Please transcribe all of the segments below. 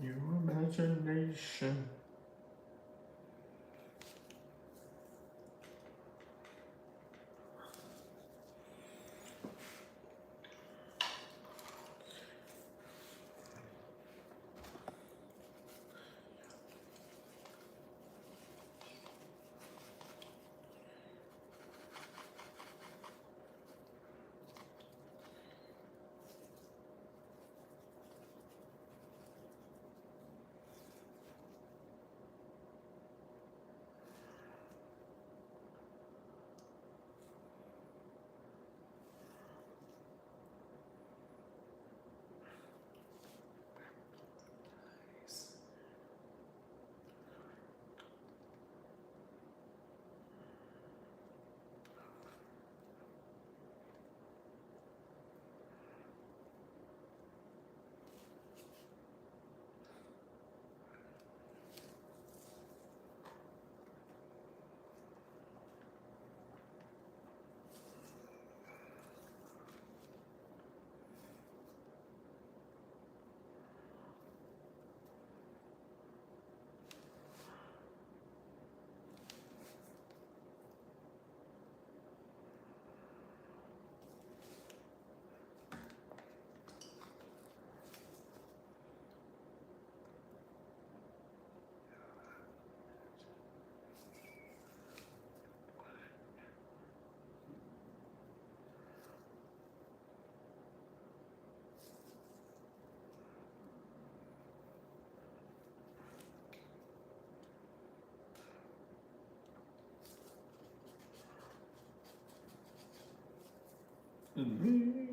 your imagination. Me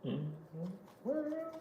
in the world.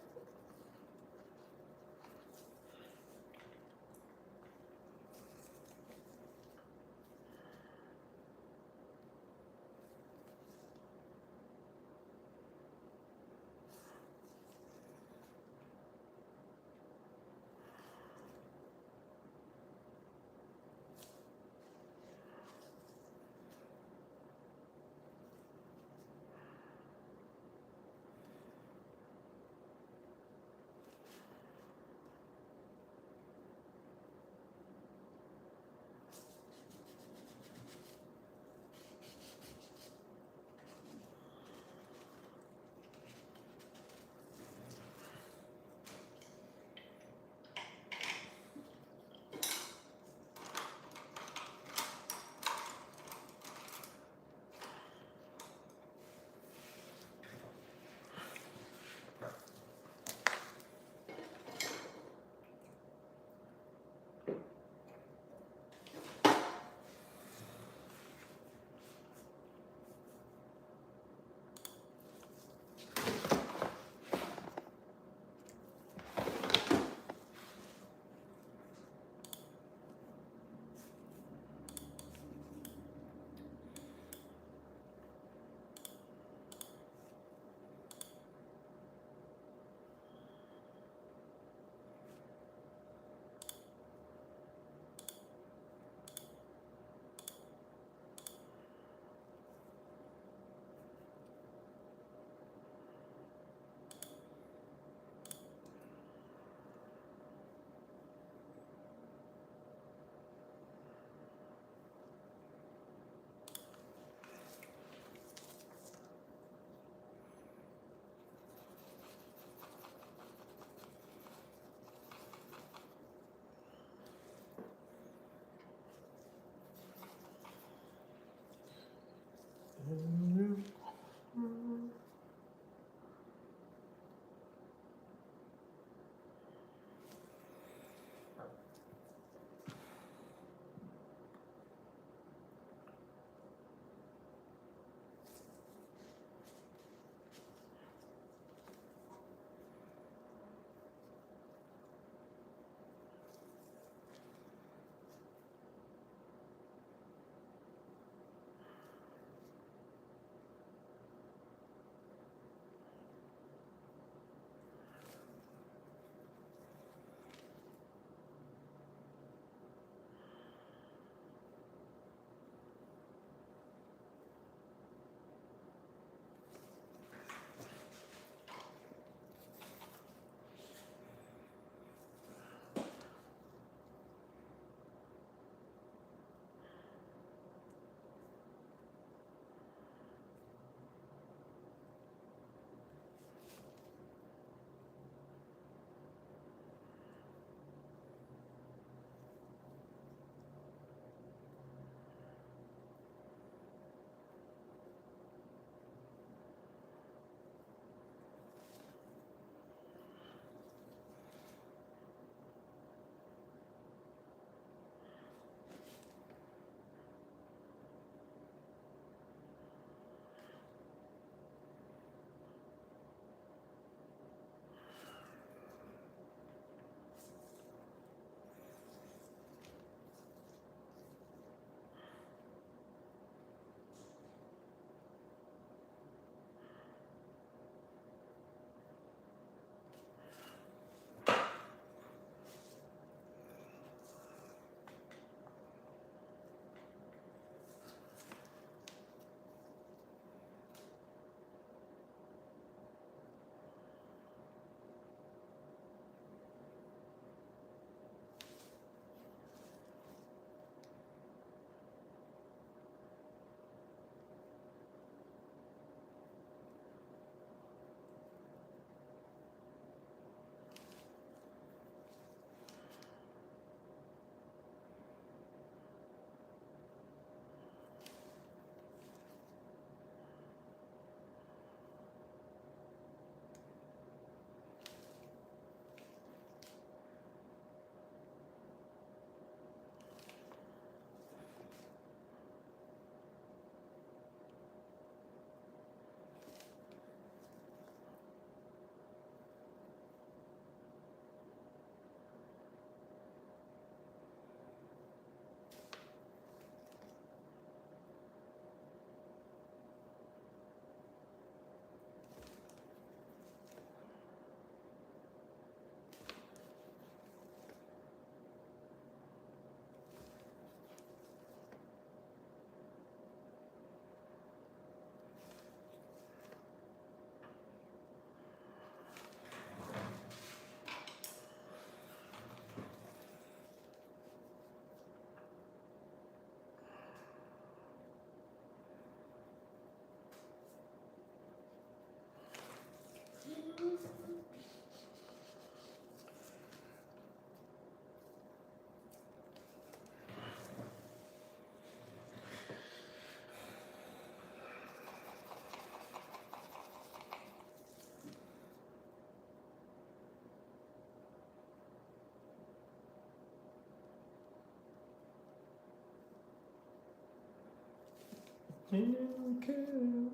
Okay.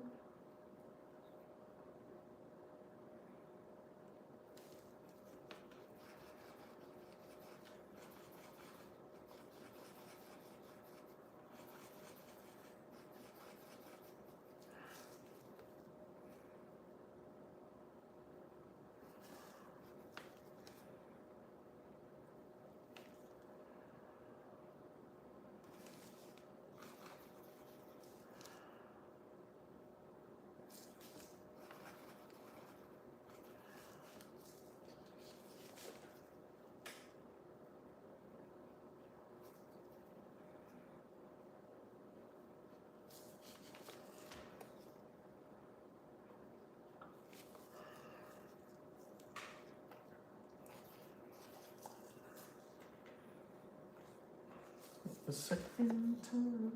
The second time.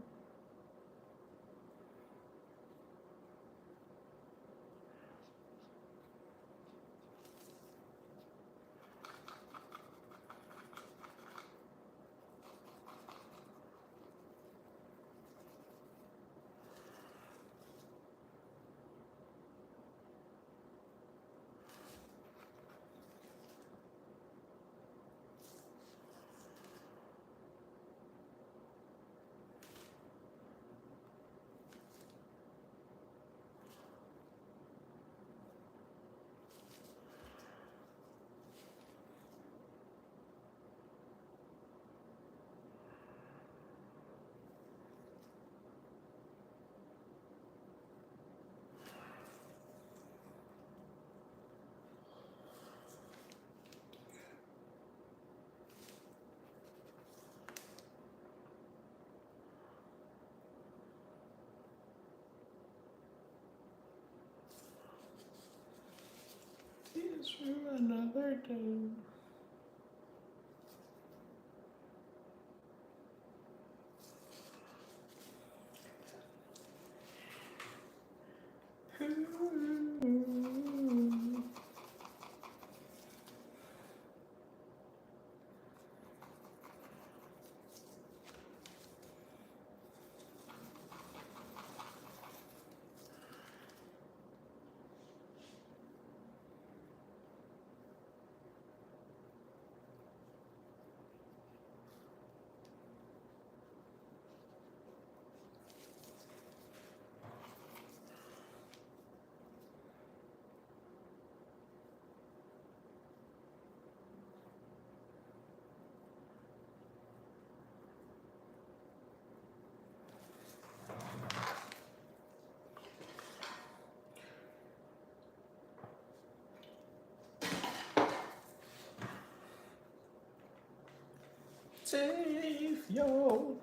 Here's for another day. Save yo.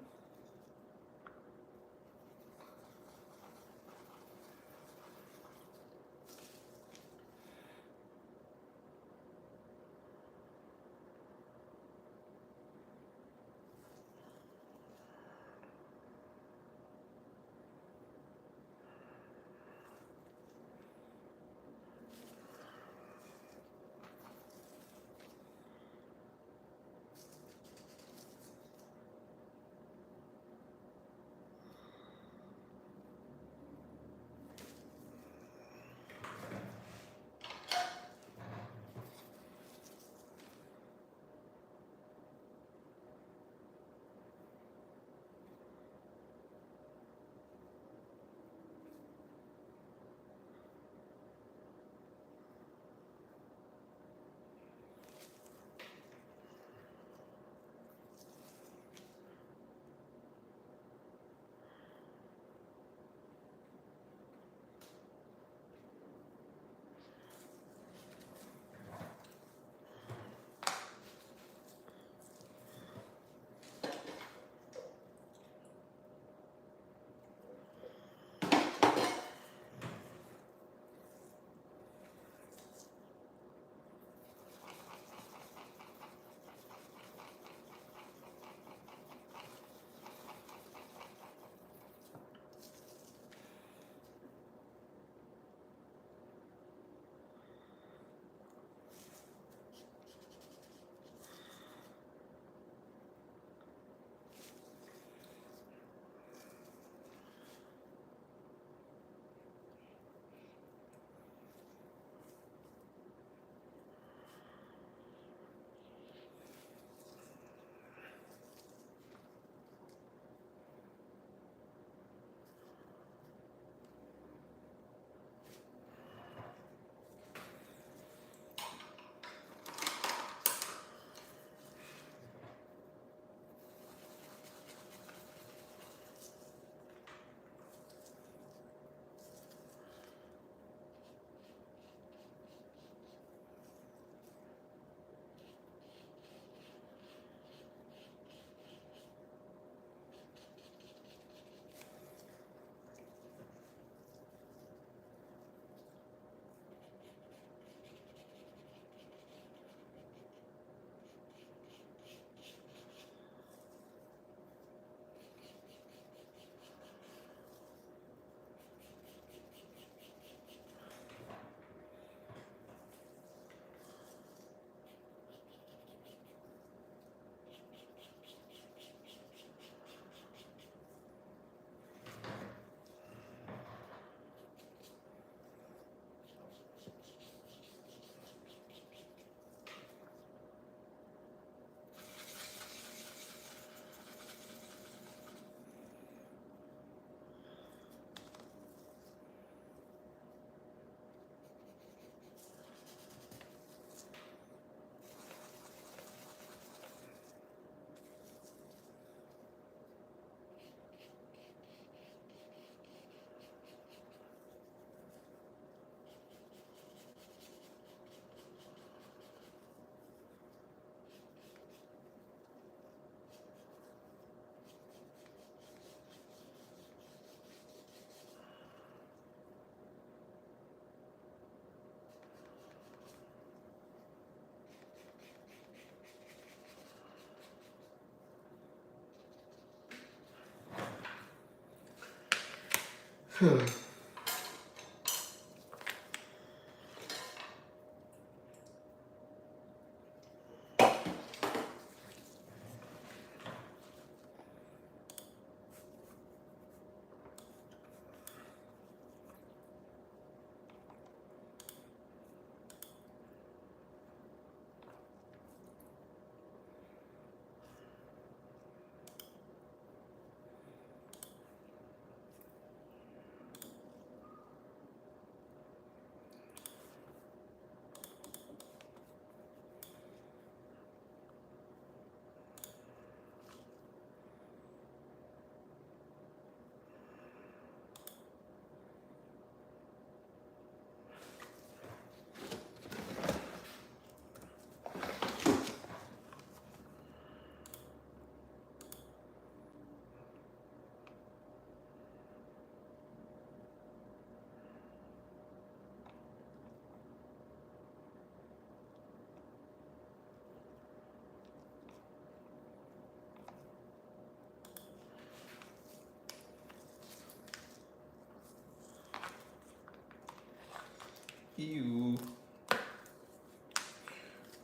Ew.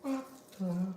What the?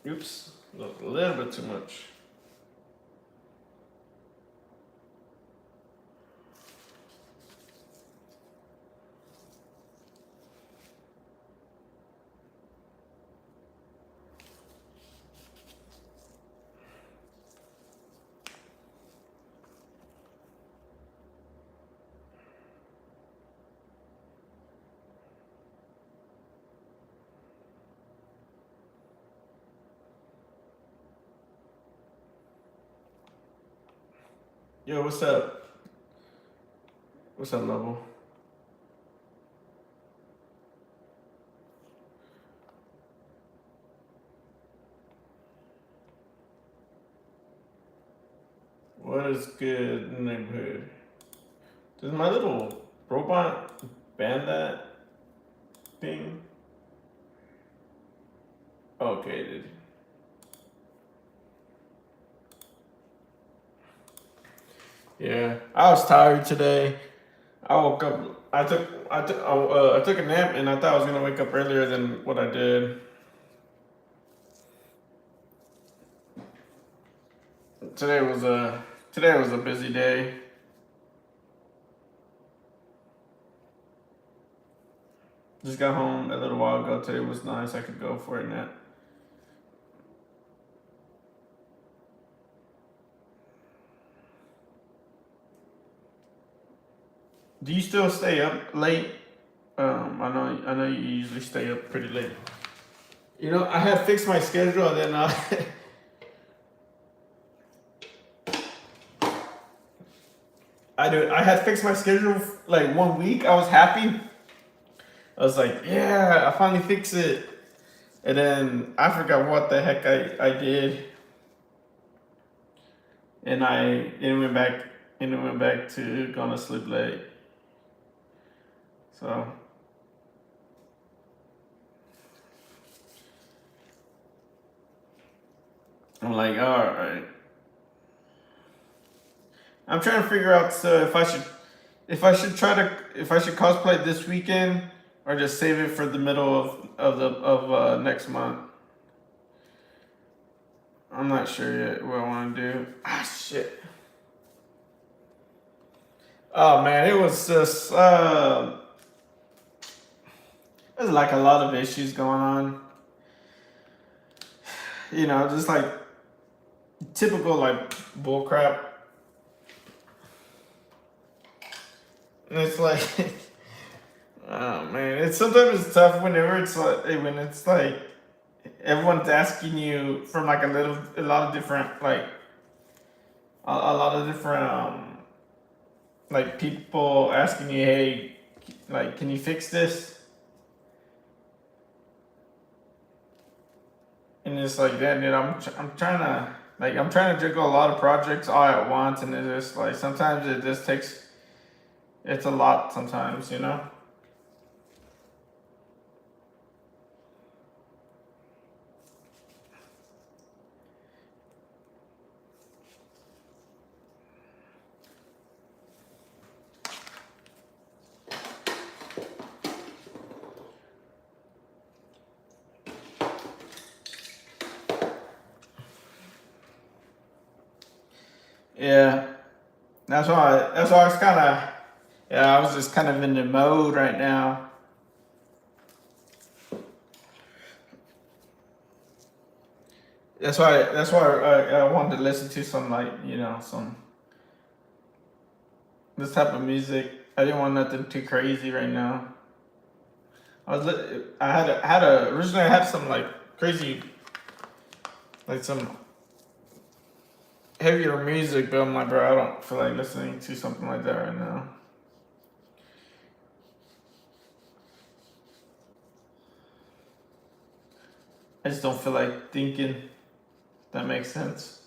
Oops, look, a little bit too much. Yo, what's up? What's up, Level? What is good in the neighborhood? Does my little robot ban that thing? Okay, dude. Yeah, I was tired today. I woke up. I took a nap, and I thought I was gonna wake up earlier than what I did. Today was a Today was a busy day. Just got home a little while ago. Today was nice. I could go for a nap. Do you still stay up late? I know you usually stay up pretty late. You know, I had fixed my schedule, and then I had fixed my schedule like 1 week. I was happy. I was like, yeah, I finally fixed it. And then I forgot what the heck I did, and I went back to going to sleep late. So I'm like, all right. I'm trying to figure out if I should cosplay this weekend or just save it for the middle of next month. I'm not sure yet what I want to do. Ah, shit. Oh man, it was just there's like a lot of issues going on. You know, just like typical like bullcrap. And it's like, oh man, it's sometimes it's tough whenever it's like when it's like everyone's asking you from like a lot of different like a lot of different like people asking you, hey, like, can you fix this? And it's like that, dude. I'm trying to juggle a lot of projects all at once, and it's just like sometimes it just takes it's a lot sometimes, you know. Yeah, that's why I was kind of yeah, I was just kind of in the mode right now. That's why I wanted to listen to some like some this type of music. I didn't want nothing too crazy right now. Originally I had some like crazy like some heavier music, but I'm like, bro, I don't feel like listening to something like that right now. I just don't feel like thinking. That makes sense.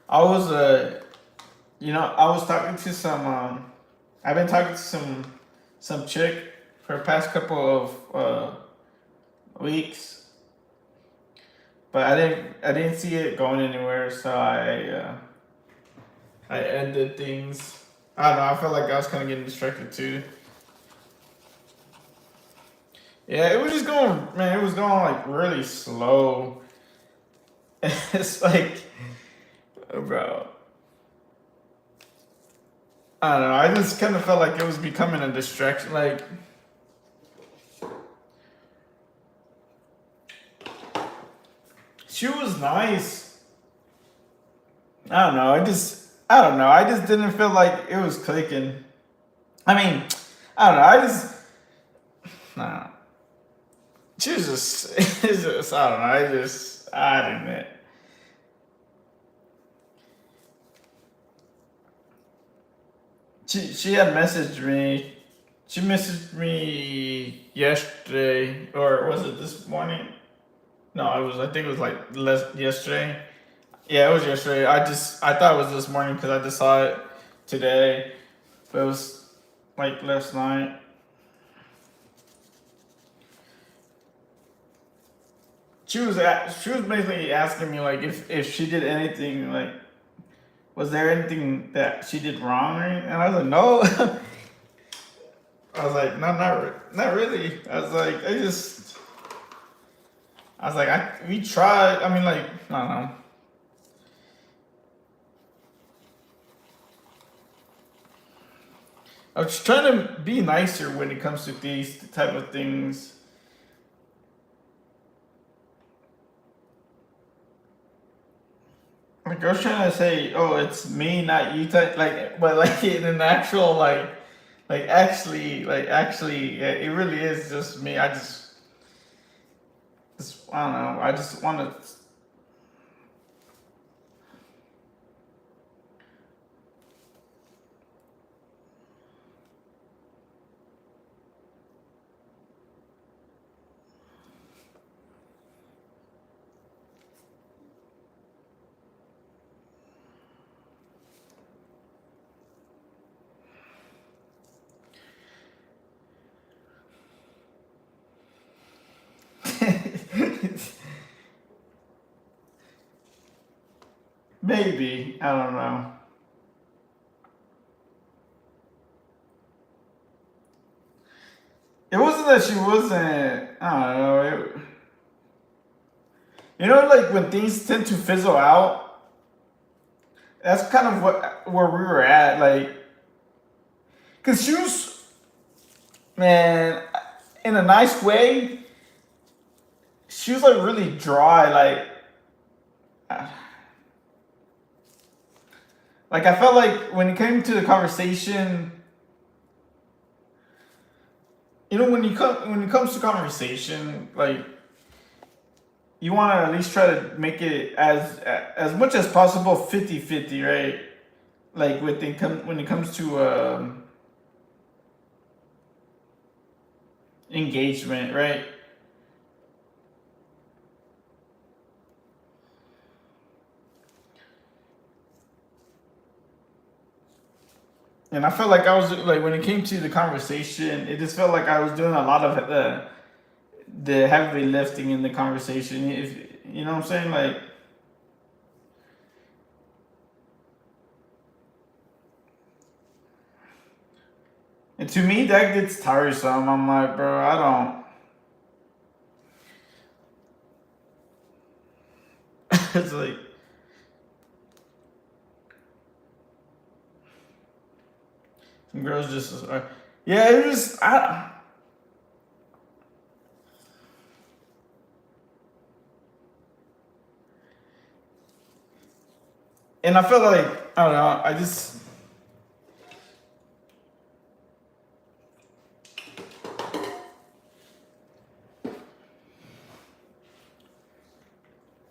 I was I was talking to I've been talking to some chick for the past couple of weeks, but I didn't see it going anywhere, so I ended things. I don't know. I felt like I was kind of getting distracted too. Yeah, it was just going, man. It was going like really slow. It's like, bro. I don't know. I just kind of felt like it was becoming a distraction. Like, she was nice. I don't know. I don't know. I just didn't feel like it was clicking. I mean, I don't know. Nah. She was just, it's just, I don't know. I didn't. She had messaged me. She messaged me yesterday, or was it this morning? No, it was. I think it was like yesterday. Yeah, it was yesterday. I thought it was this morning because I just saw it today, but it was like last night. She was basically asking me like if she did anything, like was there anything that she did wrong or anything? And I was like no. I was like no, not really. I was like we tried. I mean, like, I don't know. I was trying to be nicer when it comes to these type of things. Like, I was trying to say, oh, it's me, not you, type, like, but like in an actual, actually, yeah, it really is just me. I don't know. I just want to. Maybe, I don't know. It wasn't that she wasn't. I don't know. Like when things tend to fizzle out. That's kind of where we were at. Like, cause she was, man, in a nice way. She was like really dry. Like I felt like when it came to the conversation, when it comes to conversation, like you want to at least try to make it as much as possible 50-50, right? Like when it comes to engagement, right? And I felt like I was like when it came to the conversation, it just felt like I was doing a lot of the heavy lifting in the conversation. If you know what I'm saying, like. And to me, that gets tiresome. I'm like, bro, I don't. It's like some girls just, yeah, it was. And I felt like I don't know. I just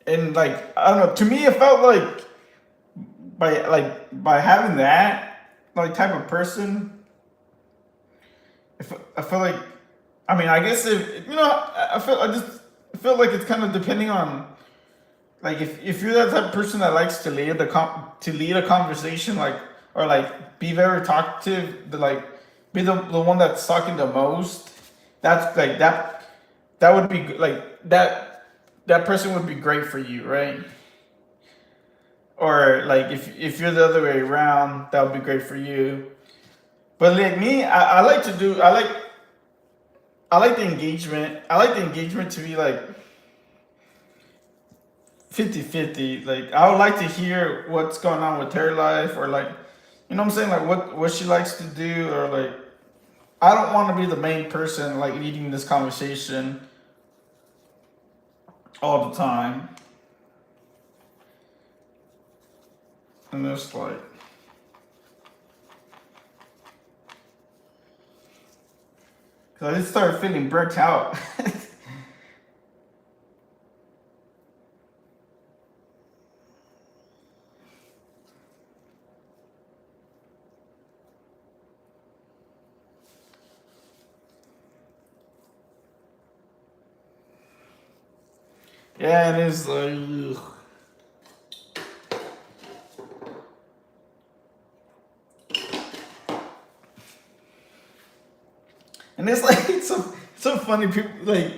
and like I don't know. To me, it felt like by having that like type of person, if I feel like, I mean, I guess if I just feel like it's kind of depending on like if you're that type of person that likes to lead a conversation, like or like be very talkative, like be the one that's talking the most. That's like that would be like that person would be great for you, right? Or like if you're the other way around, that would be great for you. But like me, I like to do I like the engagement. I like the engagement to be like 50-50. Like I would like to hear what's going on with her life, or like, you know what I'm saying, like what she likes to do, or like I don't want to be the main person like leading this conversation all the time. And it's like, cause I just started feeling burnt out. Yeah, it is like, ugh. And it's like it's so funny. People like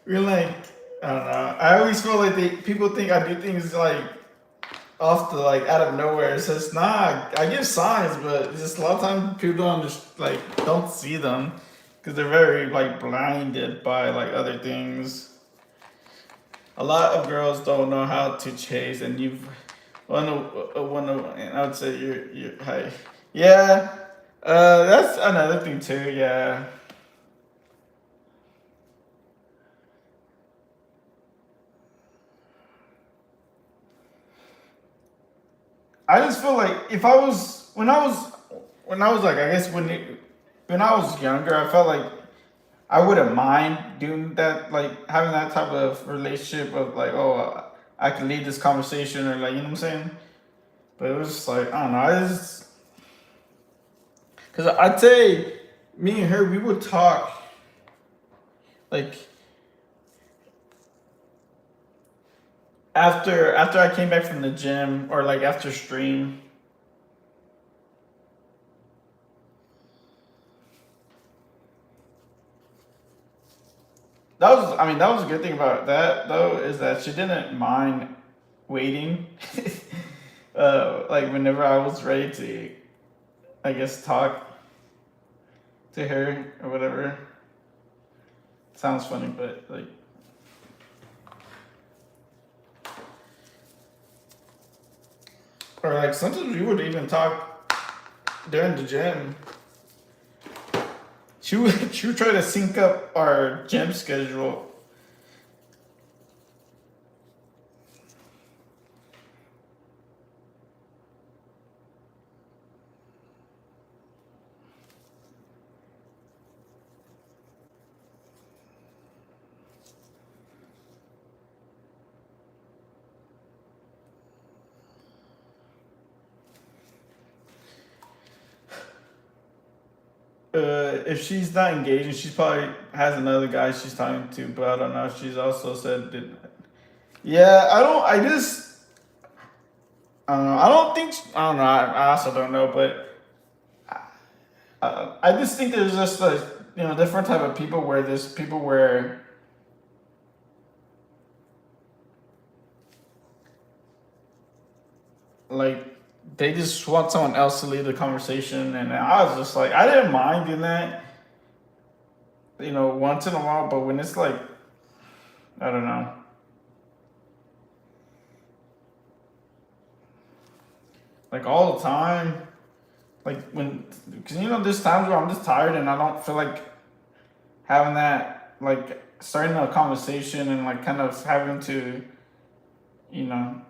we're like, I don't know. I always feel like people think I do things like off the like out of nowhere. It's just nah. I give signs, but it's just a lot of times people don't just like don't see them because they're very like blinded by like other things. A lot of girls don't know how to chase, and you've and I would say you're high. Yeah, that's another thing too. Yeah. I just feel like if I was when I was like I guess when I was younger, I felt like I wouldn't mind doing that, like having that type of relationship of like, oh, I can lead this conversation, or like, you know what I'm saying. But it was just like I don't know. I just because I'd say me and her we would talk like after I came back from the gym, or like after stream. That was, I mean, that was a good thing about that though, is that she didn't mind waiting. Like whenever I was ready to, I guess, talk to her or whatever. Sounds funny, but like, or like sometimes we would even talk during the gym. She would try to sync up our gym schedule. If she's not engaging, she probably has another guy she's talking to, but I don't know. She's also said that. Yeah, I don't. I just. I don't know. I don't think. I don't know. I also don't know, but I just think there's just a different type of people where there's people where like they just want someone else to lead the conversation, and I was just like I didn't mind doing that, once in a while, but when it's like I don't know, like all the time, like when because there's times where I'm just tired and I don't feel like having that like starting a conversation and like kind of having to you know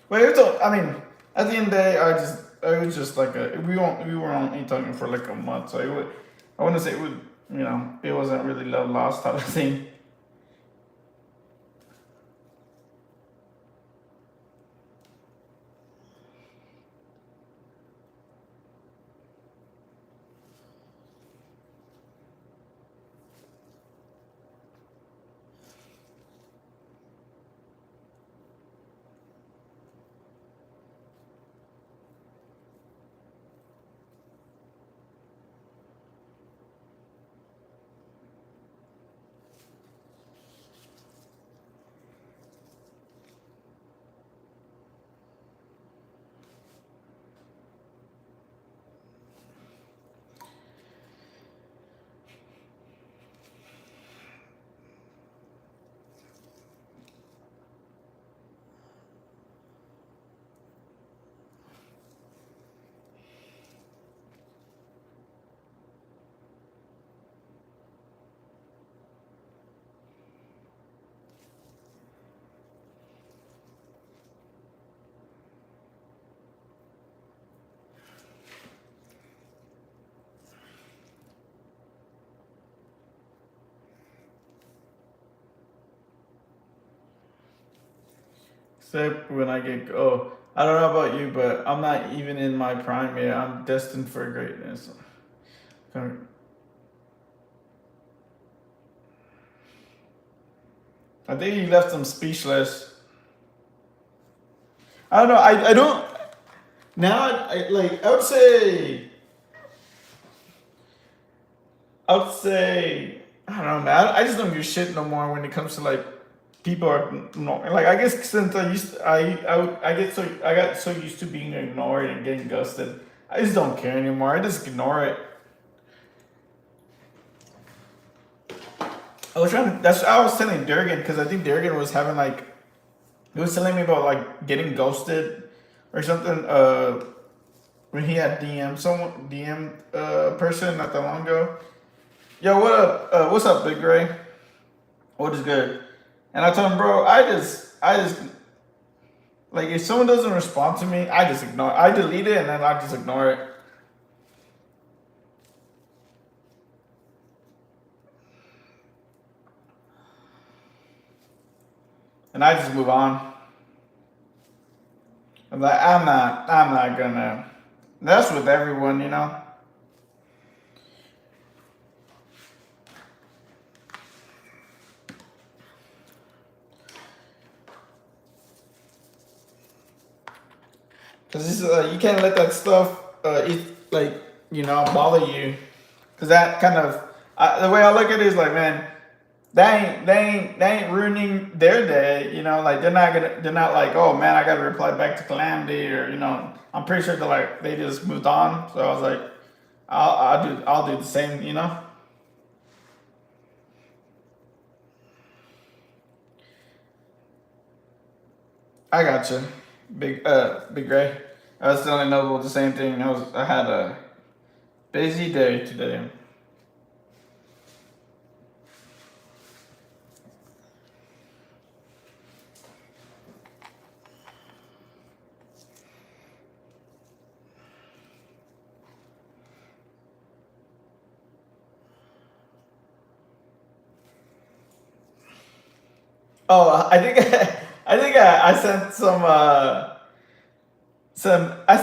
but it's I mean at the end of the day I was just like we were only talking for like a month, so I wouldn't say it would it wasn't really love lost type of thing. Except when I get I don't know about you, but I'm not even in my prime yet. I'm destined for greatness. I think he left them speechless. I don't know. I don't now. Like I would say I don't know, man. I just don't give shit no more when it comes to like people are no, like I guess since I used to, I got so used to being ignored and getting ghosted. I just don't care anymore. I just ignore it. I was trying. That's I was telling Durgan because I think Durgan was having like he was telling me about like getting ghosted or something. When he had DM person not that long ago. Yo, what up? What's up, Big Ray? What is good? And I told him, bro, I just like if someone doesn't respond to me, I just ignore. I delete it and then I just ignore it. And I just move on. I'm like, I'm not gonna. That's with everyone, you know. Cause you can't let that stuff, bother you. Cause that kind of, the way I look at it is like, man, they ain't ruining their day. You know, like they're not like, oh man, I gotta reply back to Calamity or I'm pretty sure they just moved on. So I was like, I'll do the same. You know. I got you, Big Ray. I was telling Noble the same thing. I had a busy day today. Oh, I think I sent some. I sent. I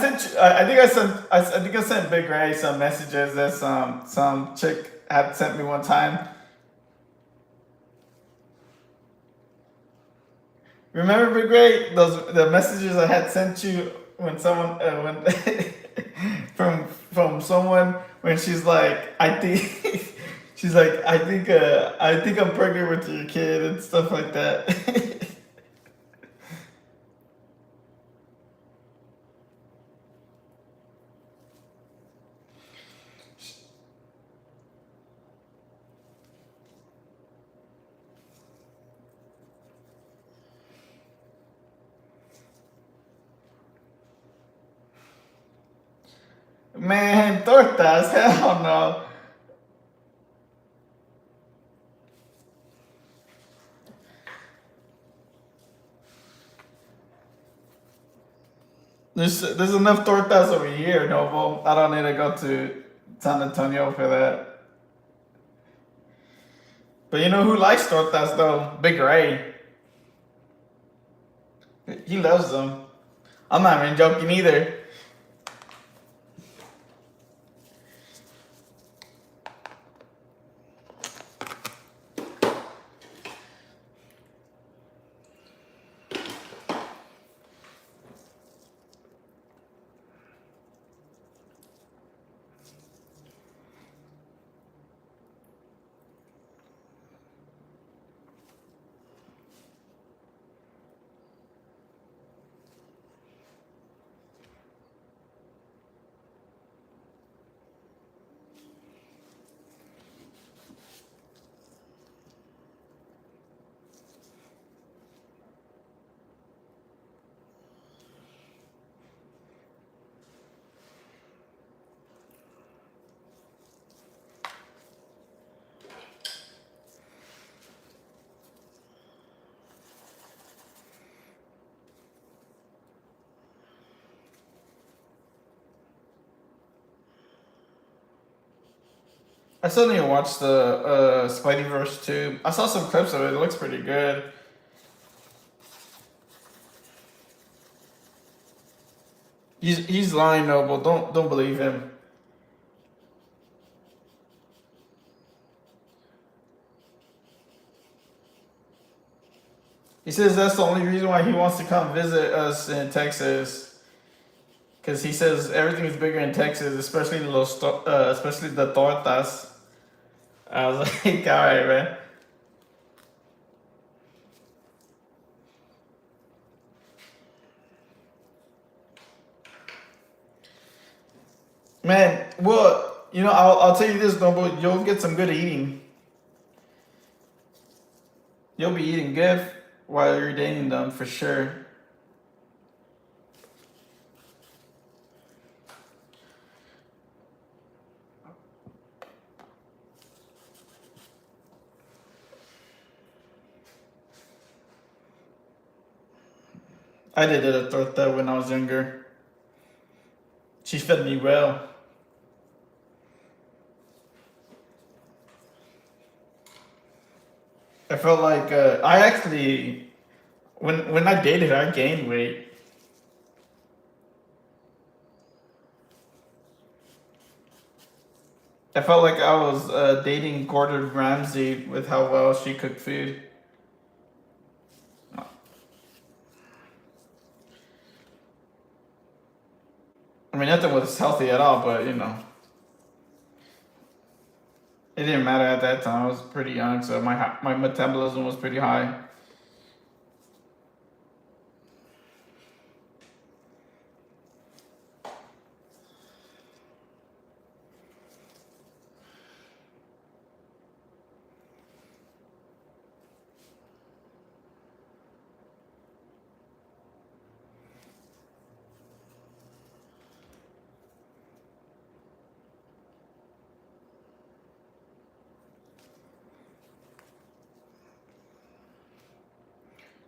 think I sent. I think I sent Big Ray some messages that some chick had sent me one time. Remember, Big Ray, the messages I had sent you when someone when from someone when she's like, I think she's like, I think I'm pregnant with your kid and stuff like that. Man, tortas, hell no. There's enough tortas over here, Noble. I don't need to go to San Antonio for that. But you know who likes tortas though? Big Ray. He loves them. I'm not even joking either. I still need to watch the Spideyverse too. I saw some clips of it. It looks pretty good. He's lying, Noble. Don't believe him. He says that's the only reason why he wants to come visit us in Texas. Because he says everything's bigger in Texas, especially especially the tortas. I was like, all right, man. Man, well, I'll tell you this, Noble. You'll get some good eating. You'll be eating good while you're dating them for sure. I did a torta when I was younger. She fed me well. I felt like I actually, when I dated her, I gained weight. I felt like I was dating Gordon Ramsay with how well she cooked food. I mean, nothing was healthy at all, but it didn't matter at that time. I was pretty young, so my metabolism was pretty high.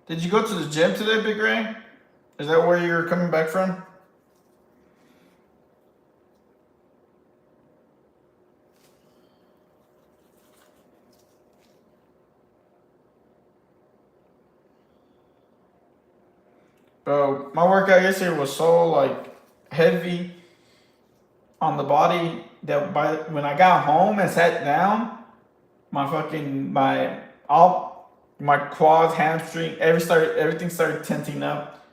Did you go to the gym today, Big Ray? Is that where you're coming back from? Bro, my workout yesterday was so like heavy on the body that when I got home and sat down, my quads, hamstring, everything started tensing up.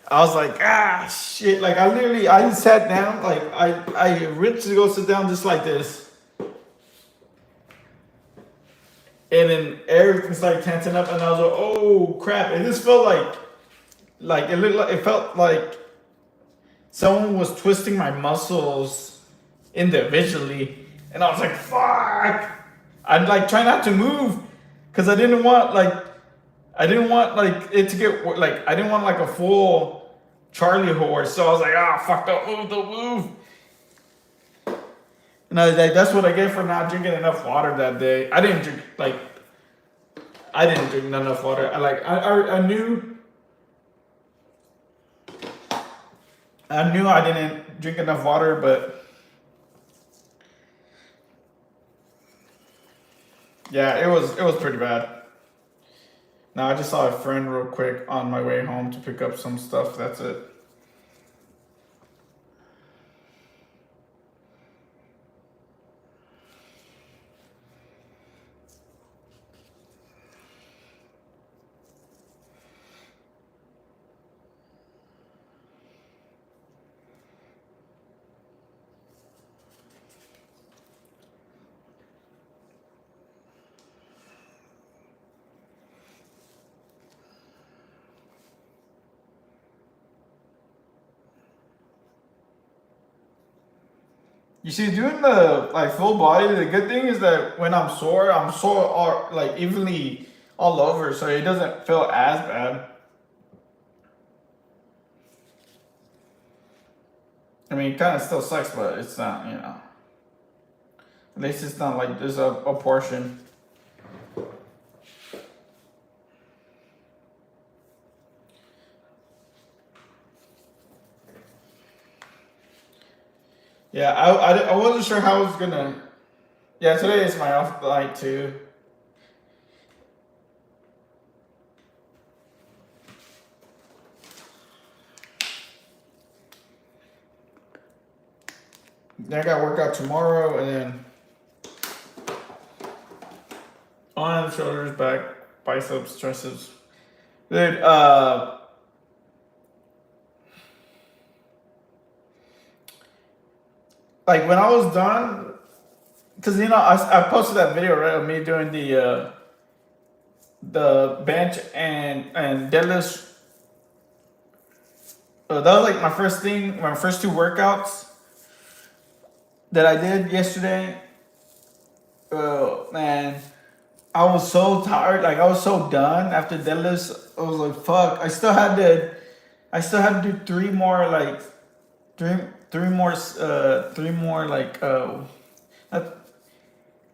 I was like, shit. Like I sat down, like I went to go sit down just like this. And then everything started tensing up and I was like, oh crap. And this felt it felt like someone was twisting my muscles individually. And I was like, fuck. I'd like try not to move because I didn't want it to get like I didn't want like a full Charlie horse. So I was like, fuck, don't move. And that's what I get for not drinking enough water that day. I didn't drink enough water. I knew I didn't drink enough water, but yeah, it was pretty bad. Now I just saw a friend real quick on my way home to pick up some stuff. That's it. You see, doing the like full body, the good thing is that when I'm sore all, like evenly all over, so it doesn't feel as bad. I mean, it kind of still sucks, but it's not, At least it's not like there's a portion. Yeah, I wasn't sure how I was gonna Yeah, today is my off night too. Then I got workout tomorrow, and then arms, shoulders, back, biceps, triceps. Dude, like when I was done, because I posted that video right of me doing the bench and deadlifts. That was like my first thing, my first two workouts that I did yesterday. Oh man, I was so tired. Like I was so done after deadlifts. I was like, fuck. I still had to do three more like three more like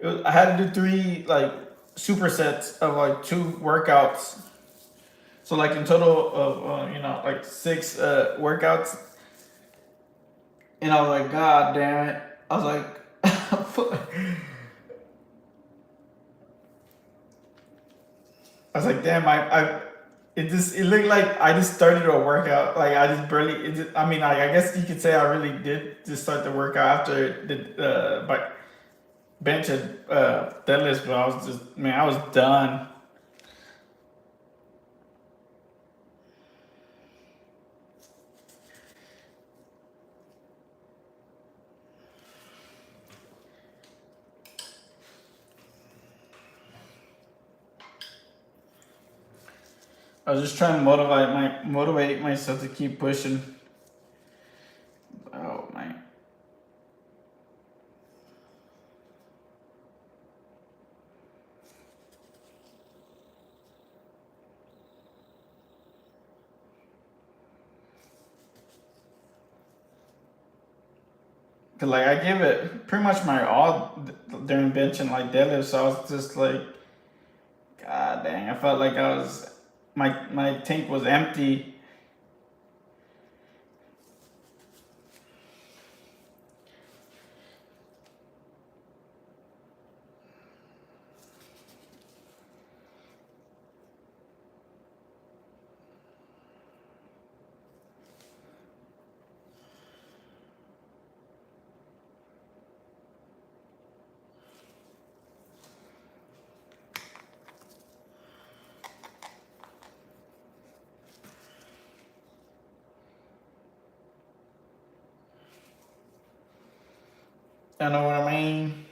I had to do three like supersets of like two workouts. So like in total of like six workouts, and I was like, God damn it! I was like, I was like, damn, it looked like I just started a workout. Like I just barely. I mean, like, I guess you could say I really did just start the workout after the bench and deadlifts, but I was just, man, I was done. I was just trying to motivate myself to keep pushing. Oh man. Cause like I gave it pretty much my all during bench and like deadlift, so I was just like, God dang, I felt like I was my tank was empty. You know what I mean?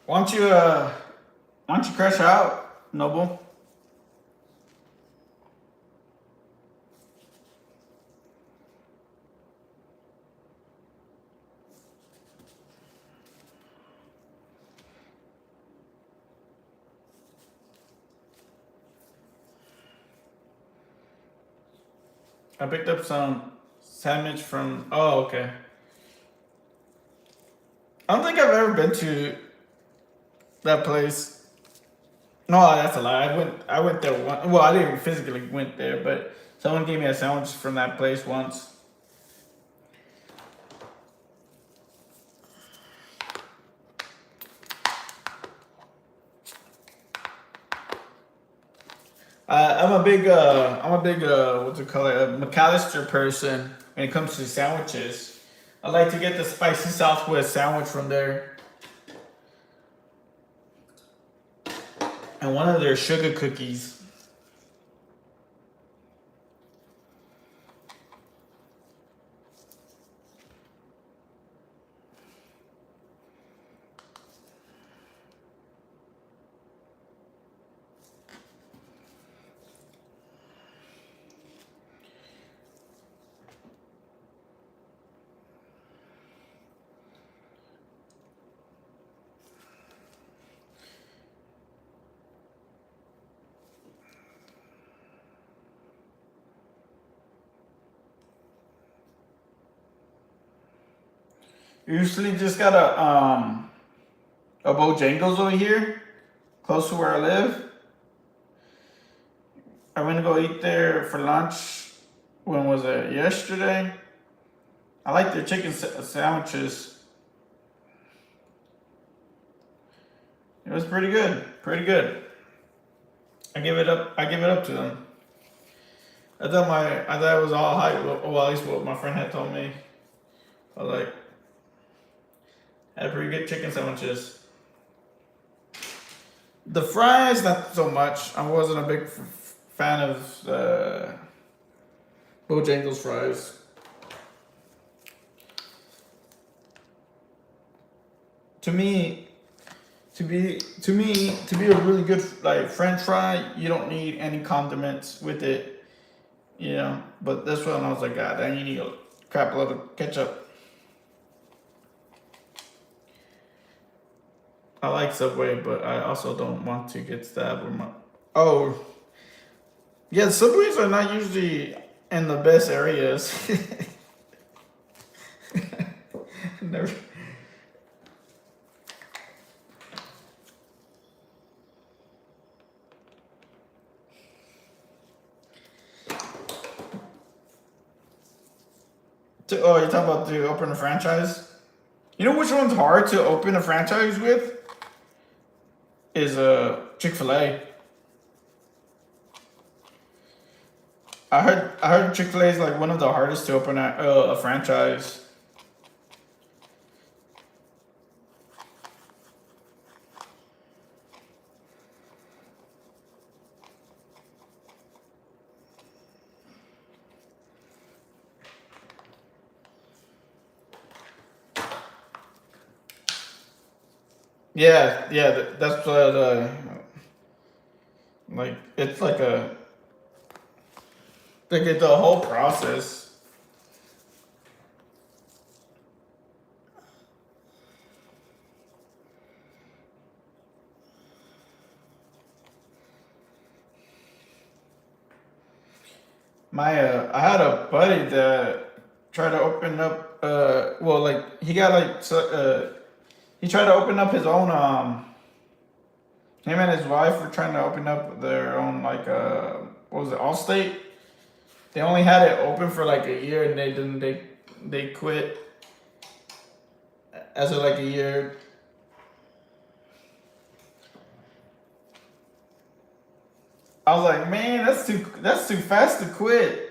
Why don't you crash out, Noble? I picked up some sandwich from. Oh, okay. I don't think I've ever been to that place. No, that's a lie. I went there once. Well, I didn't physically went there, but someone gave me a sandwich from that place once. I'm a big, what's it called, a McAllister person when it comes to sandwiches. I like to get the spicy Southwest sandwich from there, and one of their sugar cookies. Usually just got a Bojangles over here, close to where I live. I went to go eat there for lunch. When was it? Yesterday. I like their chicken sandwiches. It was pretty good. Pretty good. I give it up. I give it up to them. I thought it was all hype. Well, at least what my friend had told me. I was like, had pretty good chicken sandwiches. The fries, not so much. I wasn't a big fan of Bojangles fries. To me, to be a really good like French fry, you don't need any condiments with it, you know. But this one, I was like, God, dang, you need a crap load of ketchup. I like Subway, but I also don't want to get stabbed with my. Oh, yeah, Subways are not usually in the best areas. Never. Oh, you're talking about to open a franchise? You know which one's hard to open a franchise with? Is Chick-fil-A. I heard Chick-fil-A is like one of the hardest to open a franchise. Yeah, yeah, that's what like it's like the whole process. I had a buddy that tried to open up well like he got like he tried to open up his own him and his wife were trying to open up their own like what was it, Allstate? They only had it open for like a year and they quit as of like a year. I was like, man, that's too fast to quit.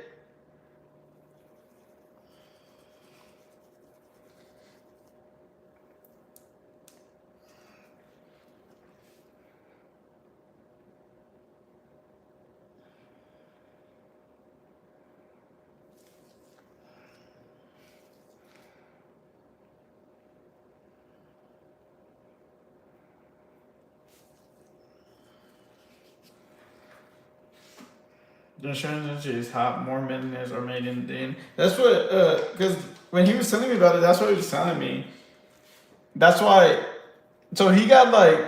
The insurance industry is hot. More millionaires are made in the end. That's what because when he was telling me about it, that's what he was telling me. That's why. So he got like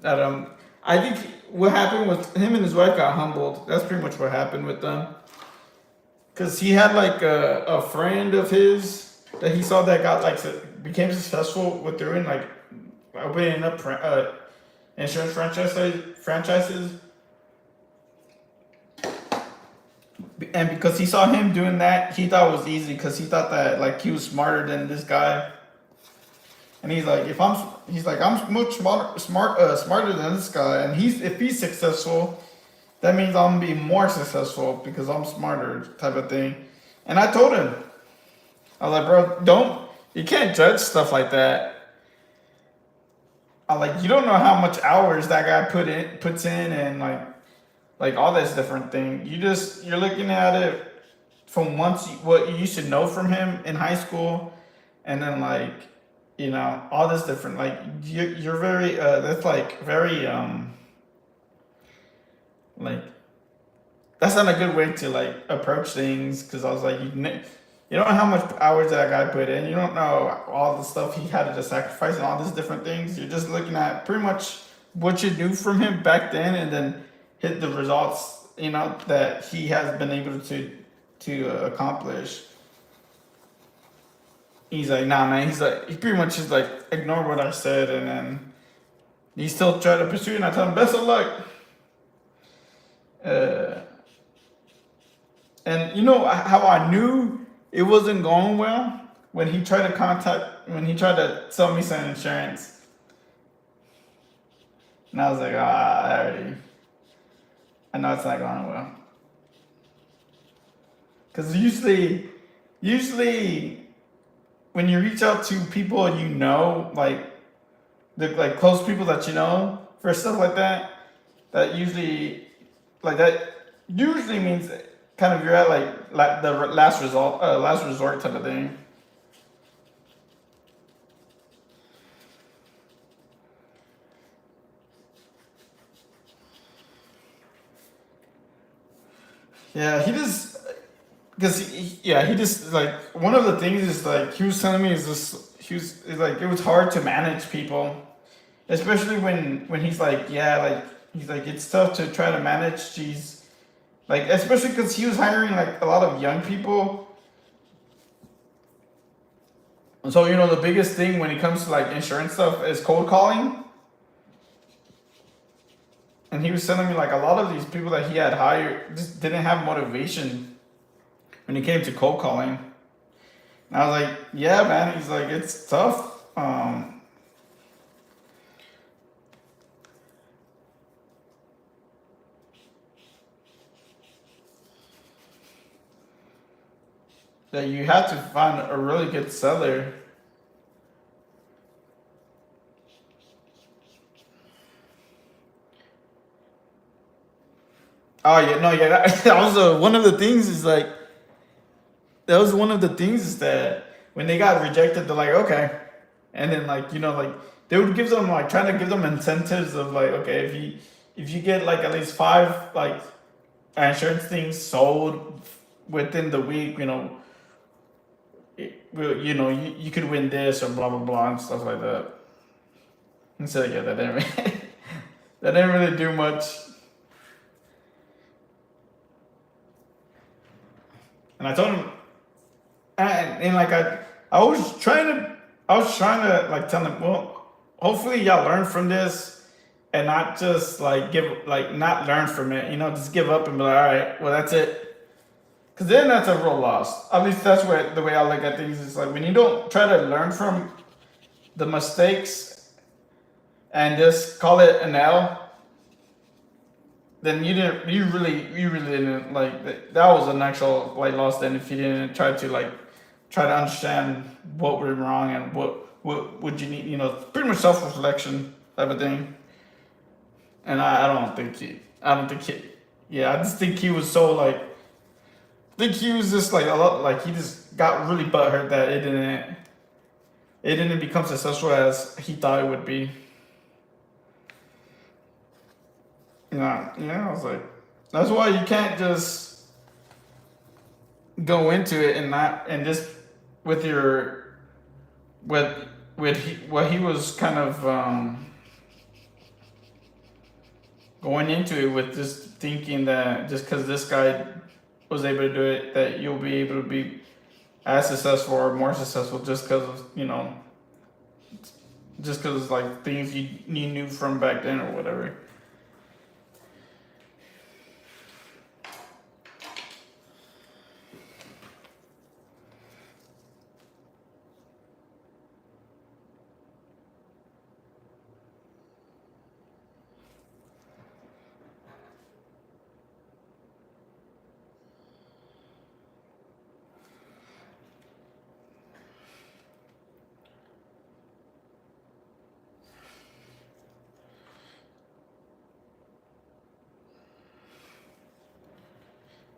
that. I think what happened was him and his wife got humbled. That's pretty much what happened with them. Cause he had like a friend of his that he saw that got like became successful with doing like opening up insurance franchises, and because he saw him doing that, he thought it was easy because he thought that like he was smarter than this guy. And he's like, I'm much smarter than this guy, and if he's successful, that means I'm gonna be more successful because I'm smarter, type of thing. And I told him, I was like, bro, you can't judge stuff like that. I like, you don't know how much hours that guy puts in, and like all this different thing. You're looking at it from what you used to know from him in high school, and then like all this different like you're very that's like very like that's not a good way to like approach things because I was like you don't know how much hours that guy put in, you don't know all the stuff he had to sacrifice and all these different things. You're just looking at pretty much what you knew from him back then and then hit the results that he has been able to accomplish. He's like, nah, man. He's like, he pretty much just like ignored what I said, and then he still tried to pursue it. And I told him, best of luck. Uh, and you know how I knew it wasn't going well when he tried to sell me some insurance, and I was like, I know it's not going well. Because usually when you reach out to people you know, like the like close people that you know for stuff like that, that usually like that usually means kind of you're at like the last resort type of thing. Yeah, he just because he just like one of the things is like he was telling me is this is like it was hard to manage people, especially when he's like he's like it's tough to try to manage these like especially because he was hiring like a lot of young people. So you know the biggest thing when it comes to like insurance stuff is cold calling, and he was telling me like a lot of these people that he had hired just didn't have motivation when it came to cold calling. And I was like, yeah, man. He's like, it's tough. That you have to find a really good seller. Oh yeah, no, yeah. That was one of the things is like that was one of the things is that when they got rejected, they're like, okay, and then like you know like they would give them like trying to give them incentives of like okay if you get like at least five like insurance things sold within the week, you know, you know you could win this or blah blah blah and stuff like that. And so yeah, that didn't really, that didn't really do much. And I told him, and like I was trying to like tell him, well, hopefully y'all learn from this, and not just like not learn from it, you know, just give up and be like, all right, well that's it. Because then that's a real loss. At least that's where the way I look at things is like when you don't try to learn from the mistakes and just call it an L, then you really didn't like that was an actual like loss. Then if you didn't try to understand what went wrong and what would you need, you know, pretty much self reflection type of thing. And I don't think he, yeah, I just think he was so like, I think he was just like a lot, like he just got really butthurt that it didn't become successful as he thought it would be. I was like, that's why you can't just go into it and not and just with your what he was kind of going into it with just thinking that just because this guy was able to do it that you'll be able to be as successful or more successful just because of just because like things you knew from back then or whatever.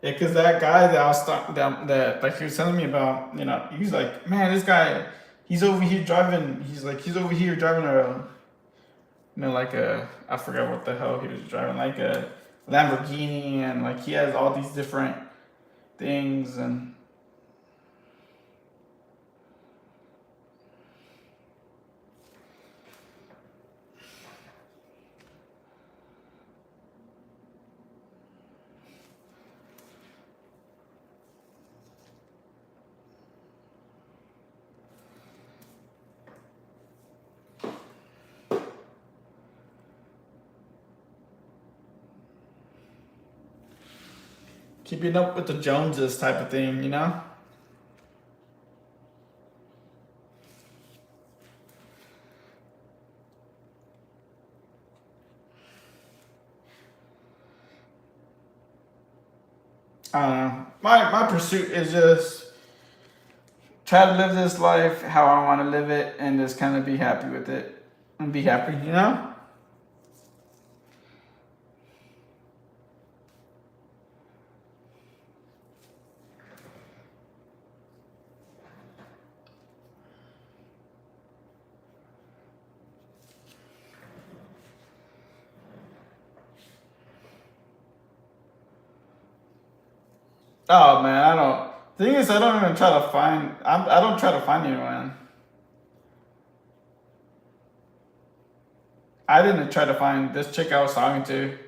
Yeah, because that guy that I was that like he was telling me about, you know, he's like, man, this guy, he's over here driving. He's over here driving a, you know, like a I forgot what the hell he was driving, like a Lamborghini, and like he has all these different things, and keeping up with the Joneses type of thing, you know? I don't know. My pursuit is just try to live this life how I want to live it and just kind of be happy with it and be happy, you know? Oh man, I don't. Thing is, I don't even try to find. I don't try to find anyone. I didn't try to find this chick I was talking to.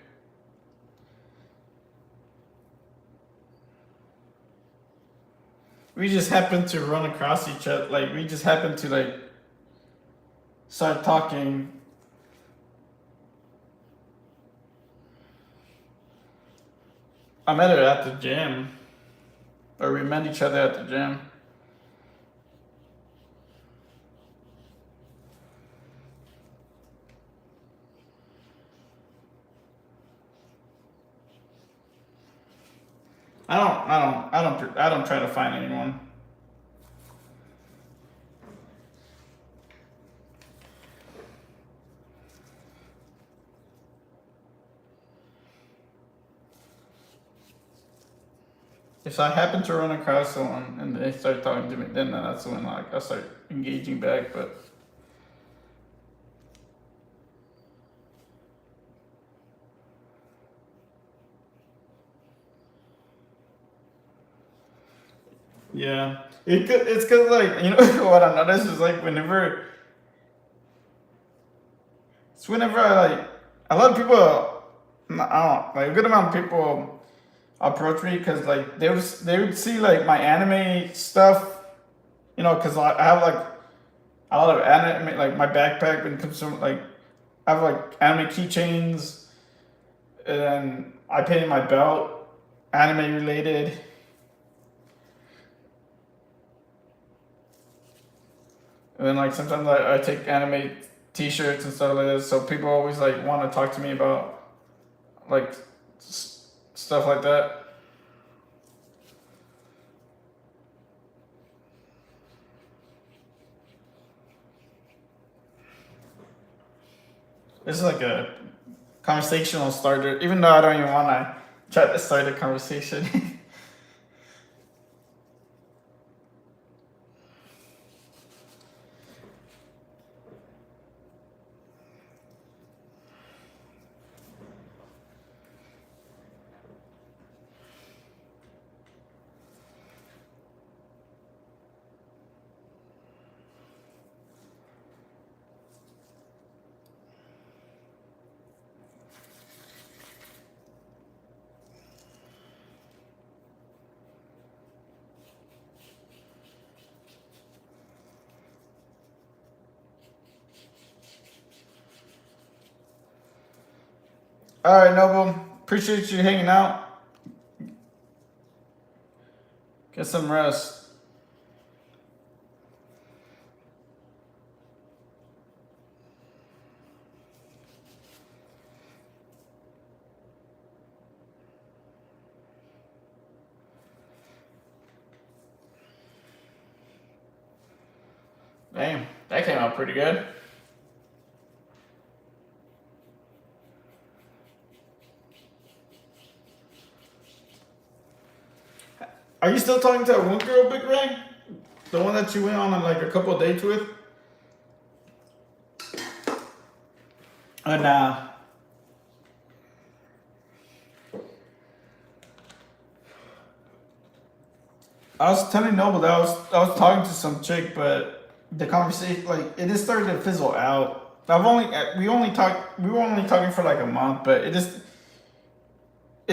We just happened to run across each other. Like we just happened to like start talking. I met her at the gym, or we met each other at the gym. I don't try to find anyone. If I happen to run across someone and they start talking to me, then that's when like I start engaging back. But yeah, it's cause like you know what I noticed is like whenever I like a lot of people, I don't like a good amount of people approach me because like they would see like my anime stuff, you know, because I have like a lot of anime like my backpack when it comes to like I have like anime keychains and then I painted my belt anime related. And then like sometimes I take anime T-shirts and stuff like that. So people always like want to talk to me about like stuff like that. This is like a conversational starter, even though I don't even want to try to start a conversation. All right, Noble. Appreciate you hanging out. Get some rest. Damn, that came out pretty good. Are you still talking to that one girl, Big Ray? The one that you went on like a couple of dates with? Nah. I was telling Noble that I was talking to some chick, but the conversation like it just started to fizzle out. We were only talking for like a month, but it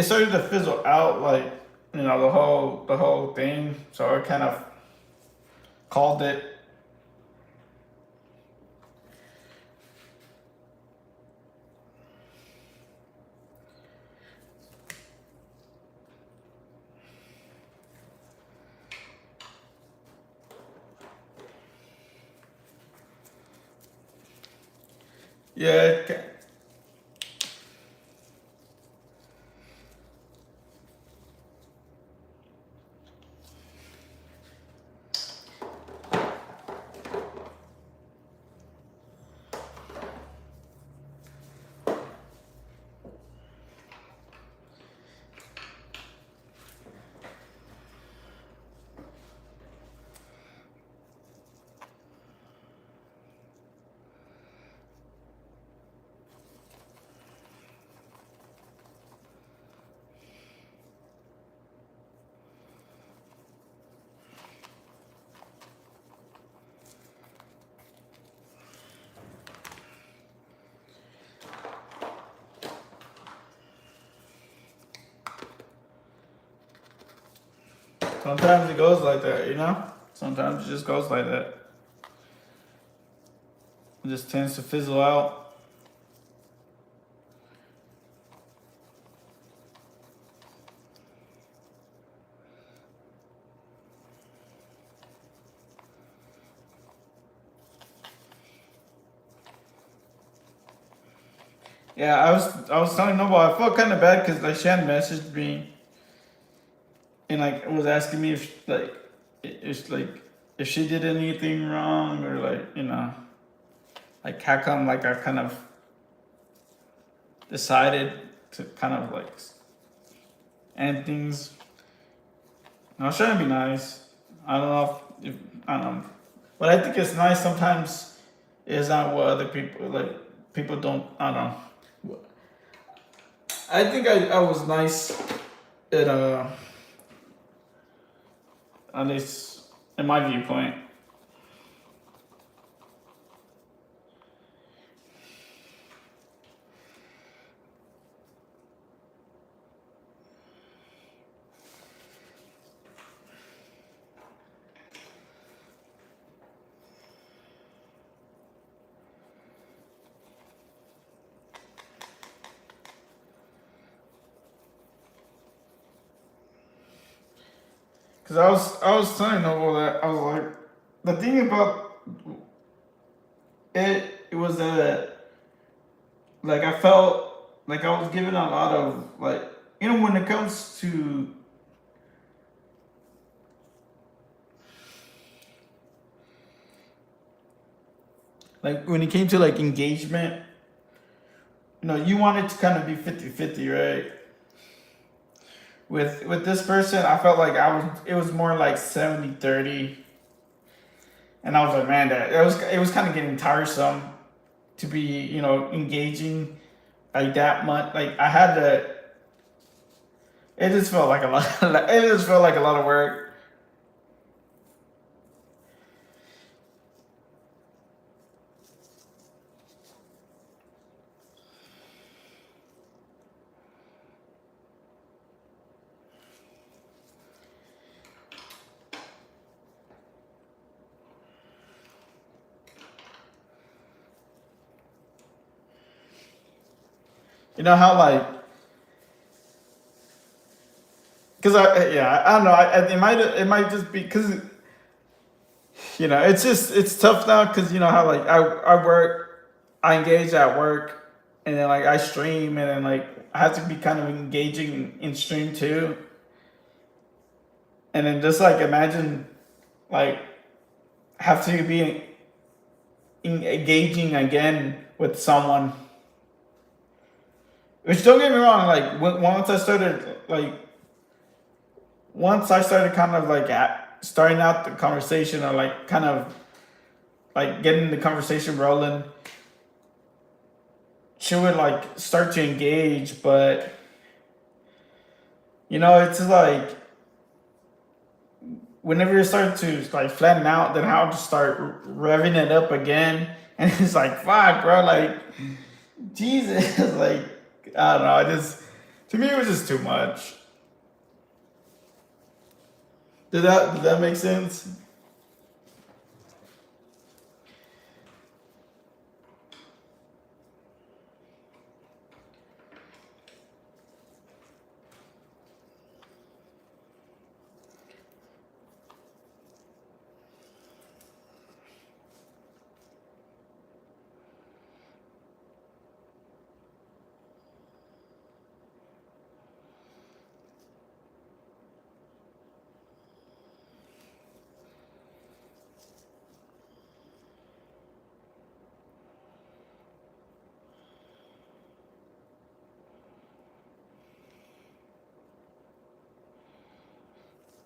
started to fizzle out like you know the whole thing. So I kind of called it. Yeah. Sometimes it goes like that, you know? Sometimes it just goes like that. It just tends to fizzle out. Yeah, I was telling Noble I felt kind of bad because like she had messaged me and like was asking me if like it's like if she did anything wrong or like like how come like I kind of decided to kind of like end things. I was trying to be nice. I don't know if I don't know, but I think it's nice sometimes. It's not what other people like. People don't. I don't know. I think I was nice at at least in my viewpoint. Cause I was telling Noble that I was like the thing about it was that like I felt like I was given a lot of like when it comes to like when it came to like engagement, you want it to kind of be 50-50, right? With this person, I felt like it was more like 70-30, and I was like, man, that it was kind of getting tiresome to be engaging like that much. Like I had to. It just felt like a lot. It just felt like a lot of work. You know how like because I don't know. It might just be because it's tough now because how like I work, I engage at work, and then like I stream, and then like I have to be kind of engaging in stream too, and then just like imagine like have to be engaging again with someone. Which don't get me wrong, like once I started kind of like starting out the conversation or like kind of like getting the conversation rolling, she would like start to engage, but it's like whenever you start to like flatten out, then I'll just start revving it up again, and it's like fuck, bro, like Jesus, like I don't know, to me it was just too much. Did that make sense?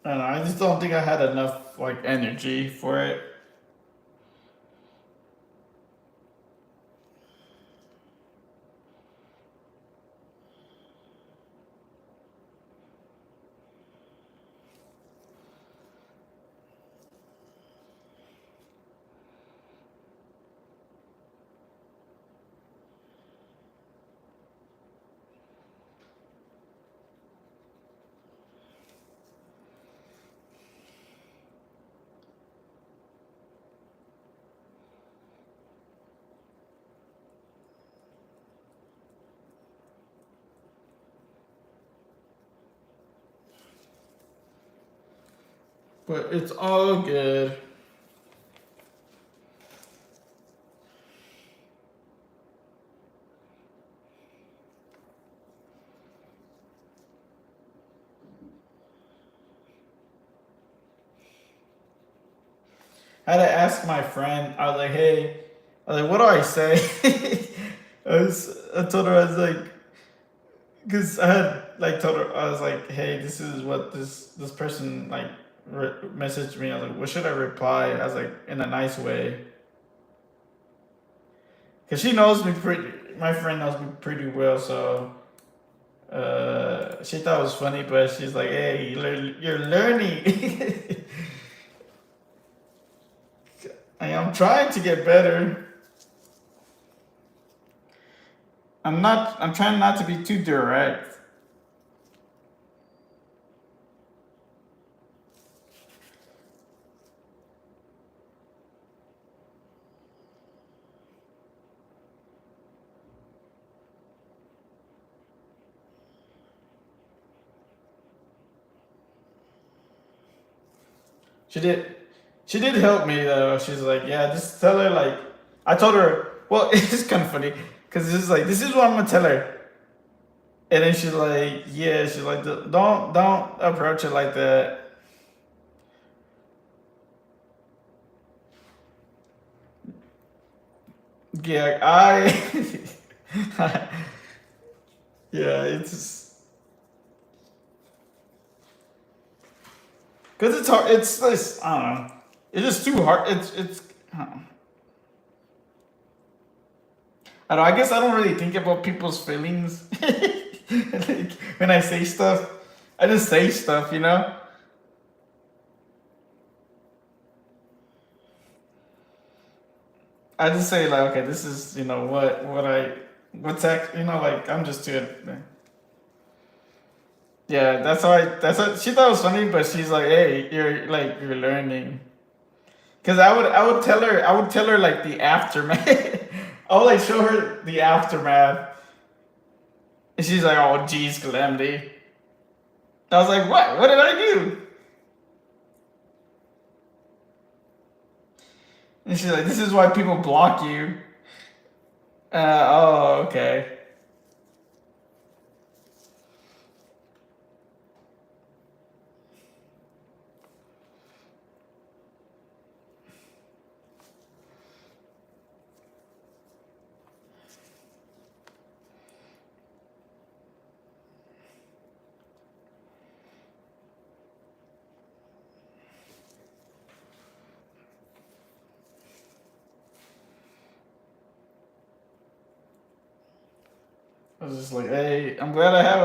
I don't know. I just don't think I had enough like energy for it. But it's all good. I had to ask my friend. I was like, "Hey," I was like, "What do I say?" I told her I was like, because I had like told her I was like, "Hey, this is what this person like messaged me." I was like, "What should I reply?" I was like, in a nice way, because she knows me pretty. My friend knows me pretty well, so she thought it was funny, but she's like, "Hey, you're learning." I am trying to get better. I'm not. I'm trying not to be too direct. She did. She did help me though. She's like, yeah, just tell her like. I told her. Well, it's kind of funny because it's like this is what I'm gonna tell her, and then she's like, yeah, she's like, don't approach it like that. Yeah, yeah, it's because it's hard. It's this. I don't know. It's just too hard. It's. I don't know. I don't know. I guess I don't really think about people's feelings. Like, when I say stuff, I just say stuff, you know. I just say like, okay, this is what's act, like I'm just too. Yeah, that's what she thought it was funny, but she's like, hey, you're learning. Cause I would tell her like the aftermath. I would like show her the aftermath, and she's like, oh, geez, Calamity. I was like, what? What did I do? And she's like, this is why people block you. Oh, okay. I was just like, hey, I'm glad I have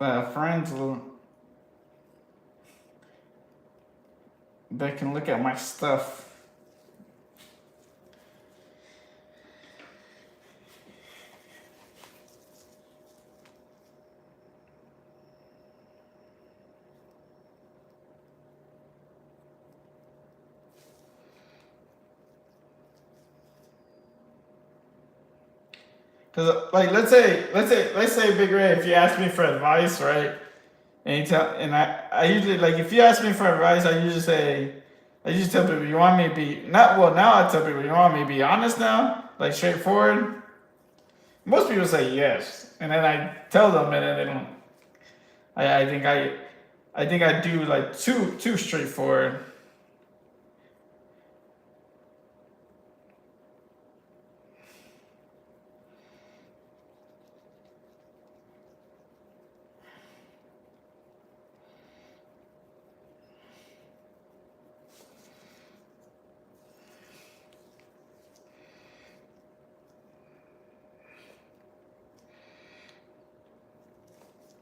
a friend that can look at my stuff. Cause like let's say Big Ray, if you ask me for advice, right? And I usually like if you ask me for advice, I usually tell people you want me to be not well now I tell people you want me to be honest now, like straightforward. Most people say yes, and then I tell them, and then they don't. I think I do like too straightforward.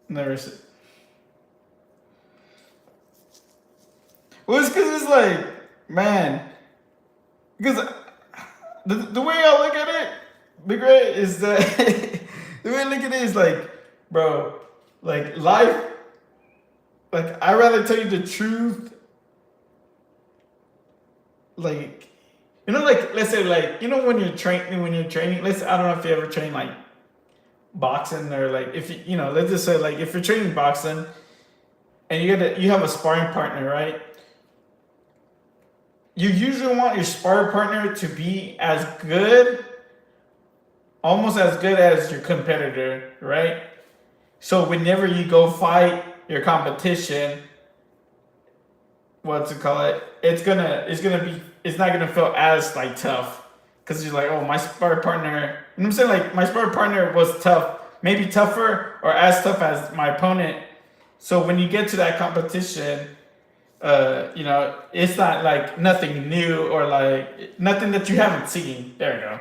Never see. Well, it's because it's like, man, because the way I look at it, Big Ray, is that the way I look at it is like, bro, like life, like I'd rather tell you the truth, like, like let's say like when you're training, let's I don't know if you ever train like boxing or like if let's just say like if you're training boxing and you have a sparring partner, right? You usually want your sparring partner to be as good, almost as good as your competitor, right? So whenever you go fight your competition, what's it call it? It's not gonna feel as like tough because you're like, oh, my sparring partner. You know what I'm saying? Like my sparring partner was tough, maybe tougher or as tough as my opponent. So when you get to that competition, it's not like nothing new or like nothing that you haven't seen. There you go.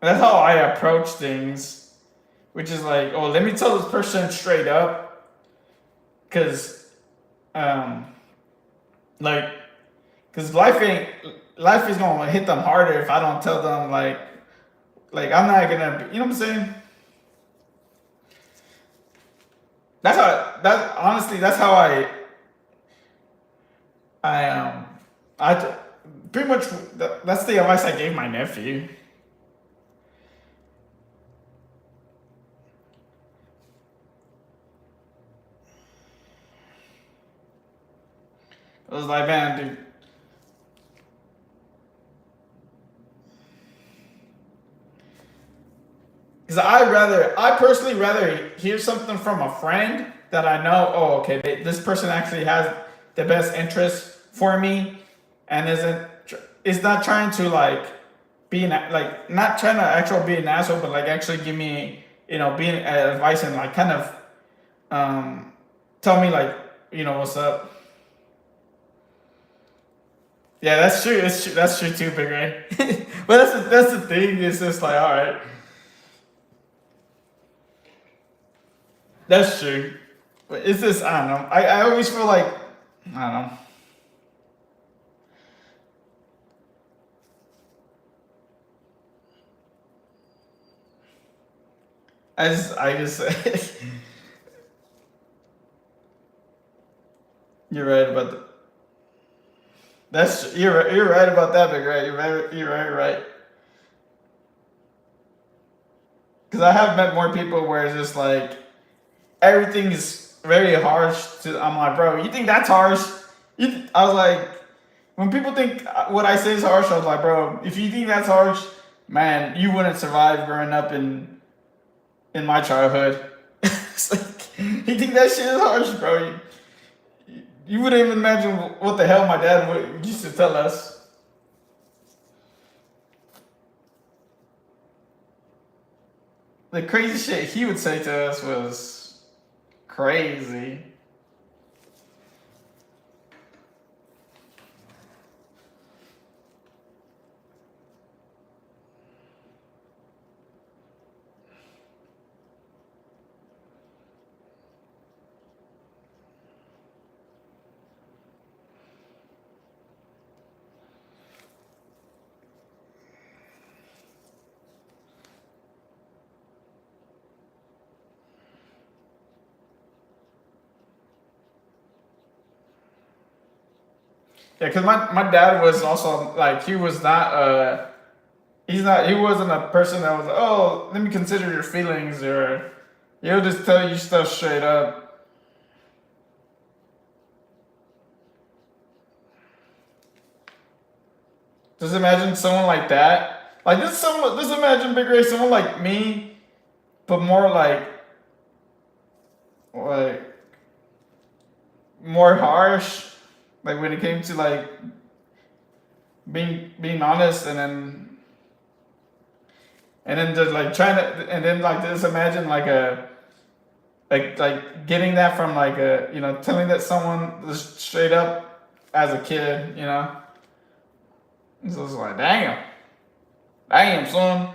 That's how I approach things, which is like, oh, let me tell this person straight up, because, um, like, because life is gonna hit them harder if I don't tell them like I'm not gonna, you know what I'm saying? That's how I I pretty much that's the advice I gave my nephew. I was like, man, dude. Because I personally rather hear something from a friend that I know, oh, okay, this person actually has the best interest for me and is not trying to like like, not trying to actually be an asshole, but like actually give me, being advice and like kind of, um, tell me like, what's up. Yeah, that's true. That's true too, Big Ray. But that's the thing. It's just like, all right, that's true. But it's just I don't know. I always feel like I don't know. I just you're right about the, you're right about that, Big Ray. You're right. Because I have met more people where it's just like everything is very harsh. I'm like, bro, you think that's harsh? I was like, when people think what I say is harsh, I was like, bro, if you think that's harsh, man, you wouldn't survive growing up in my childhood. It's like, you think that shit is harsh, bro? You wouldn't even imagine what the hell my dad used to tell us. The crazy shit he would say to us was crazy. Yeah, because my dad was also like he was not he wasn't a person that was like, oh, let me consider your feelings, or he'll just tell you stuff straight up. Just imagine someone like that. Like just imagine, Big Ray, someone like me, but more like more harsh. Like when it came to like being honest, and then just like trying to, and then like just imagine like like getting that from like telling that someone just straight up as a kid. So it's like, damn, son.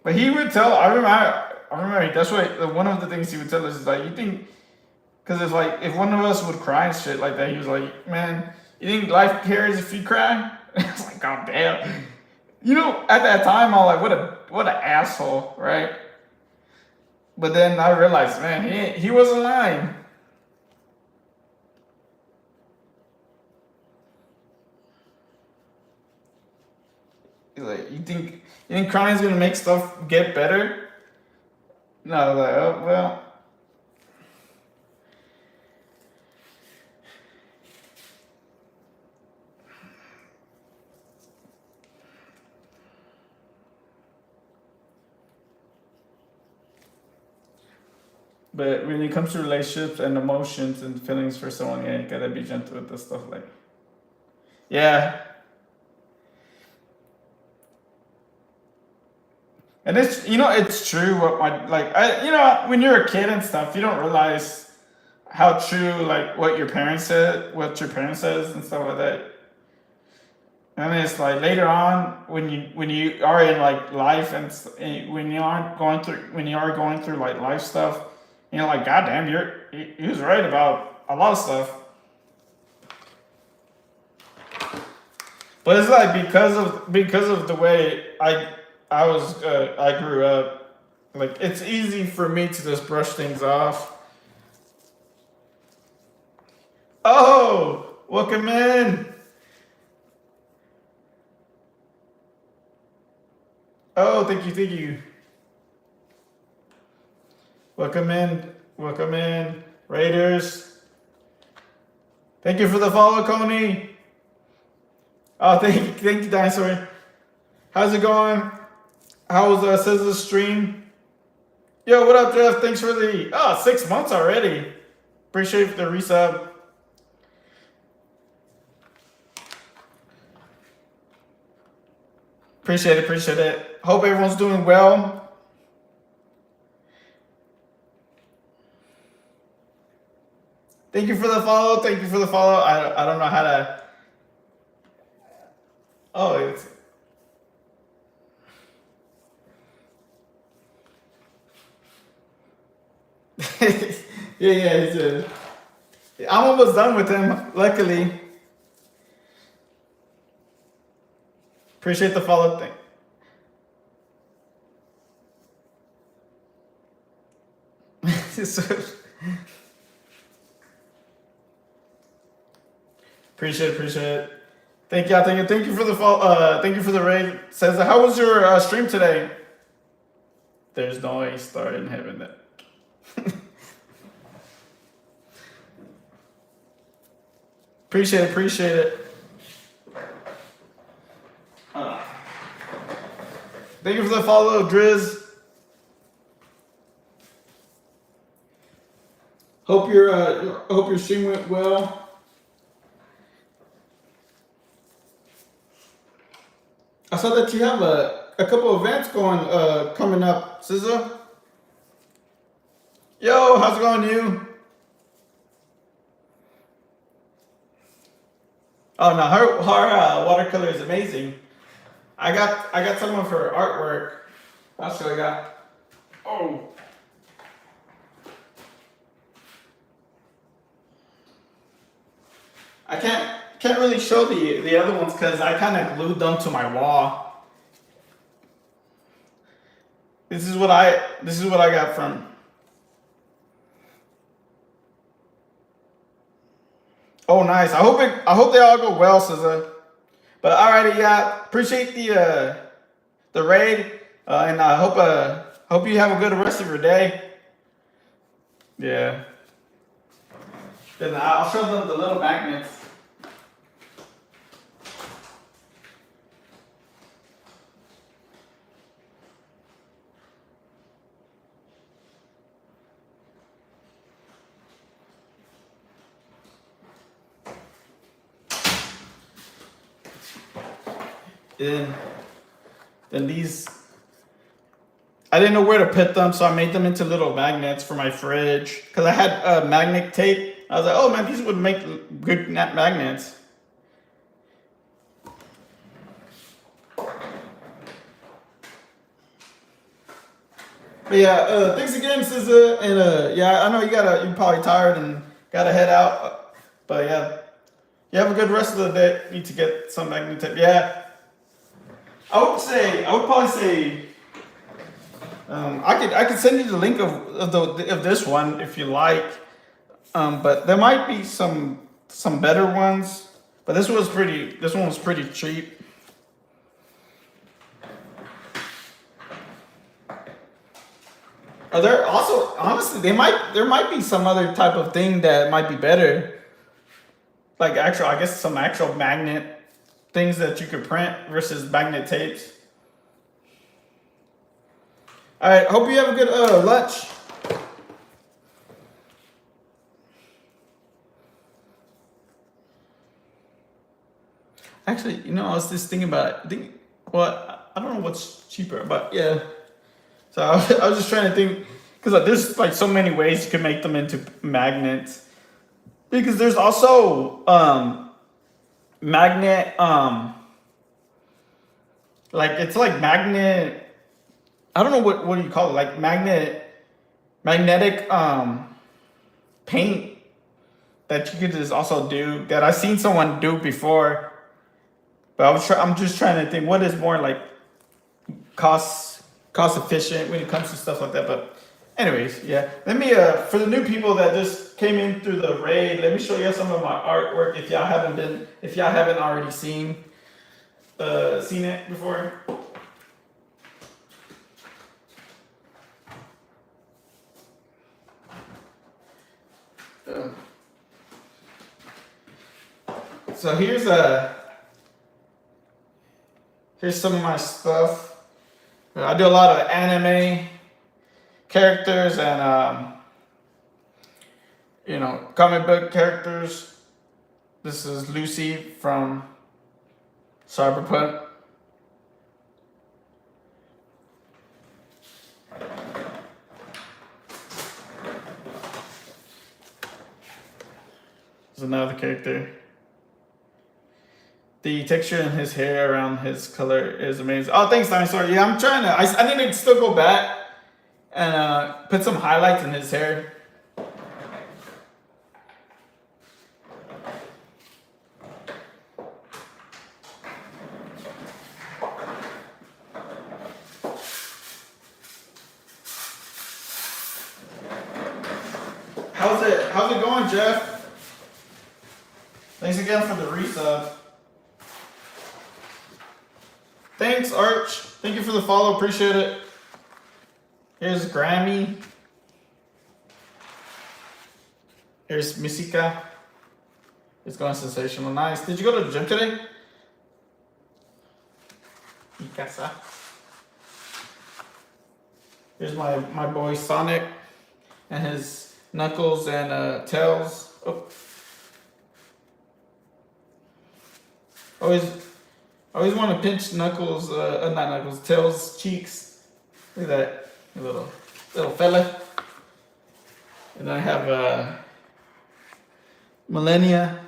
But he would tell. I remember. That's what one of the things he would tell us is like, you think, because it's like if one of us would cry and shit like that, he was like, man, you think life cares if you cry? It's like, god damn. At that time, I was like, what an asshole, right? But then I realized, man, he wasn't lying. He's like, you think crying's gonna make stuff get better? No, I was like, oh well. But when it comes to relationships and emotions and feelings for someone, yeah, you gotta be gentle with this stuff. Like, yeah, and it's true. What my like, when you're a kid and stuff, you don't realize how true like what your parents says and stuff like that. And it's like later on when you are in like life and when you are going through like life stuff, like, God damn, he was right about a lot of stuff. But it's like because of the way I grew up, like it's easy for me to just brush things off. Oh, welcome in. Oh, thank you. Welcome in, Raiders. Thank you for the follow, Coney. Oh, thank you, Dinosaur. How's it going? How was SZA's stream? Yo, what up, Jeff? Thanks for the 6 months already. Appreciate the resub. Appreciate it. Hope everyone's doing well. Thank you for the follow. I don't know how to. Oh, it's. Yeah. I'm almost done with him, luckily. Appreciate the follow thing. Appreciate it. Thank you for the follow. Thank you for the raid. Says, how was your stream today? There's no A star in heaven that. Appreciate it. Thank you for the follow, Driz. Hope your stream went well. I saw that you have a couple events coming up, SZA. Yo, how's it going, you? Oh no, her watercolor is amazing. I got some of her artwork. That's what I got. Oh. I can't really show the other ones because I kind of glued them to my wall. This is what I got from. Oh, nice. I hope they all go well, SZA. But alrighty, yeah. Appreciate the raid, and I hope you have a good rest of your day. Yeah. Then I'll show them the little magnets. Then these, I didn't know where to put them, so I made them into little magnets for my fridge. Because I had magnet tape. I was like, oh man, these would make good magnets. But yeah, thanks again, SZA, and yeah, I know you're probably tired and gotta head out. But yeah, you have a good rest of the day. Need to get some magnet tape. Yeah, I would probably say, I could send you the link of this one if you like. But there might be some better ones. But this one was pretty cheap. Are there also honestly there might be some other type of thing that might be better. Like actual I guess some actual magnet things that you could print versus magnet tapes. Alright, hope you have a good lunch. Actually, I was just thinking about it. I don't know what's cheaper, but yeah. So I was just trying to think because there's like so many ways you can make them into magnets. Because there's also magnet like it's like magnet. I don't know what do you call it, like magnetic paint that you could just also do that I've seen someone do before. But I'm just trying to think what is more like cost efficient when it comes to stuff like that. But anyways, yeah. Let me for the new people that just came in through the raid, let me show you some of my artwork if y'all haven't already seen it before. So here's some of my stuff. I do a lot of anime characters and comic book characters. This is Lucy from Cyberpunk. There's another character. The texture in his hair around his color is amazing. Oh, thanks, Dinosaur. Yeah, I'm trying to. I need to still go back and put some highlights in his hair. How's it going, Jeff? Thanks again for the resub. Thanks, Arch. Thank you for the follow. Appreciate it. Here's Grammy. Here's Misika. It's going sensational. Nice. Did you go to the gym today? Mikasa. Here's my boy Sonic and his Knuckles and Tails. Oh. Always want to pinch Knuckles, not Knuckles, Tails' cheeks. Look at that little fella. And I have Millennia.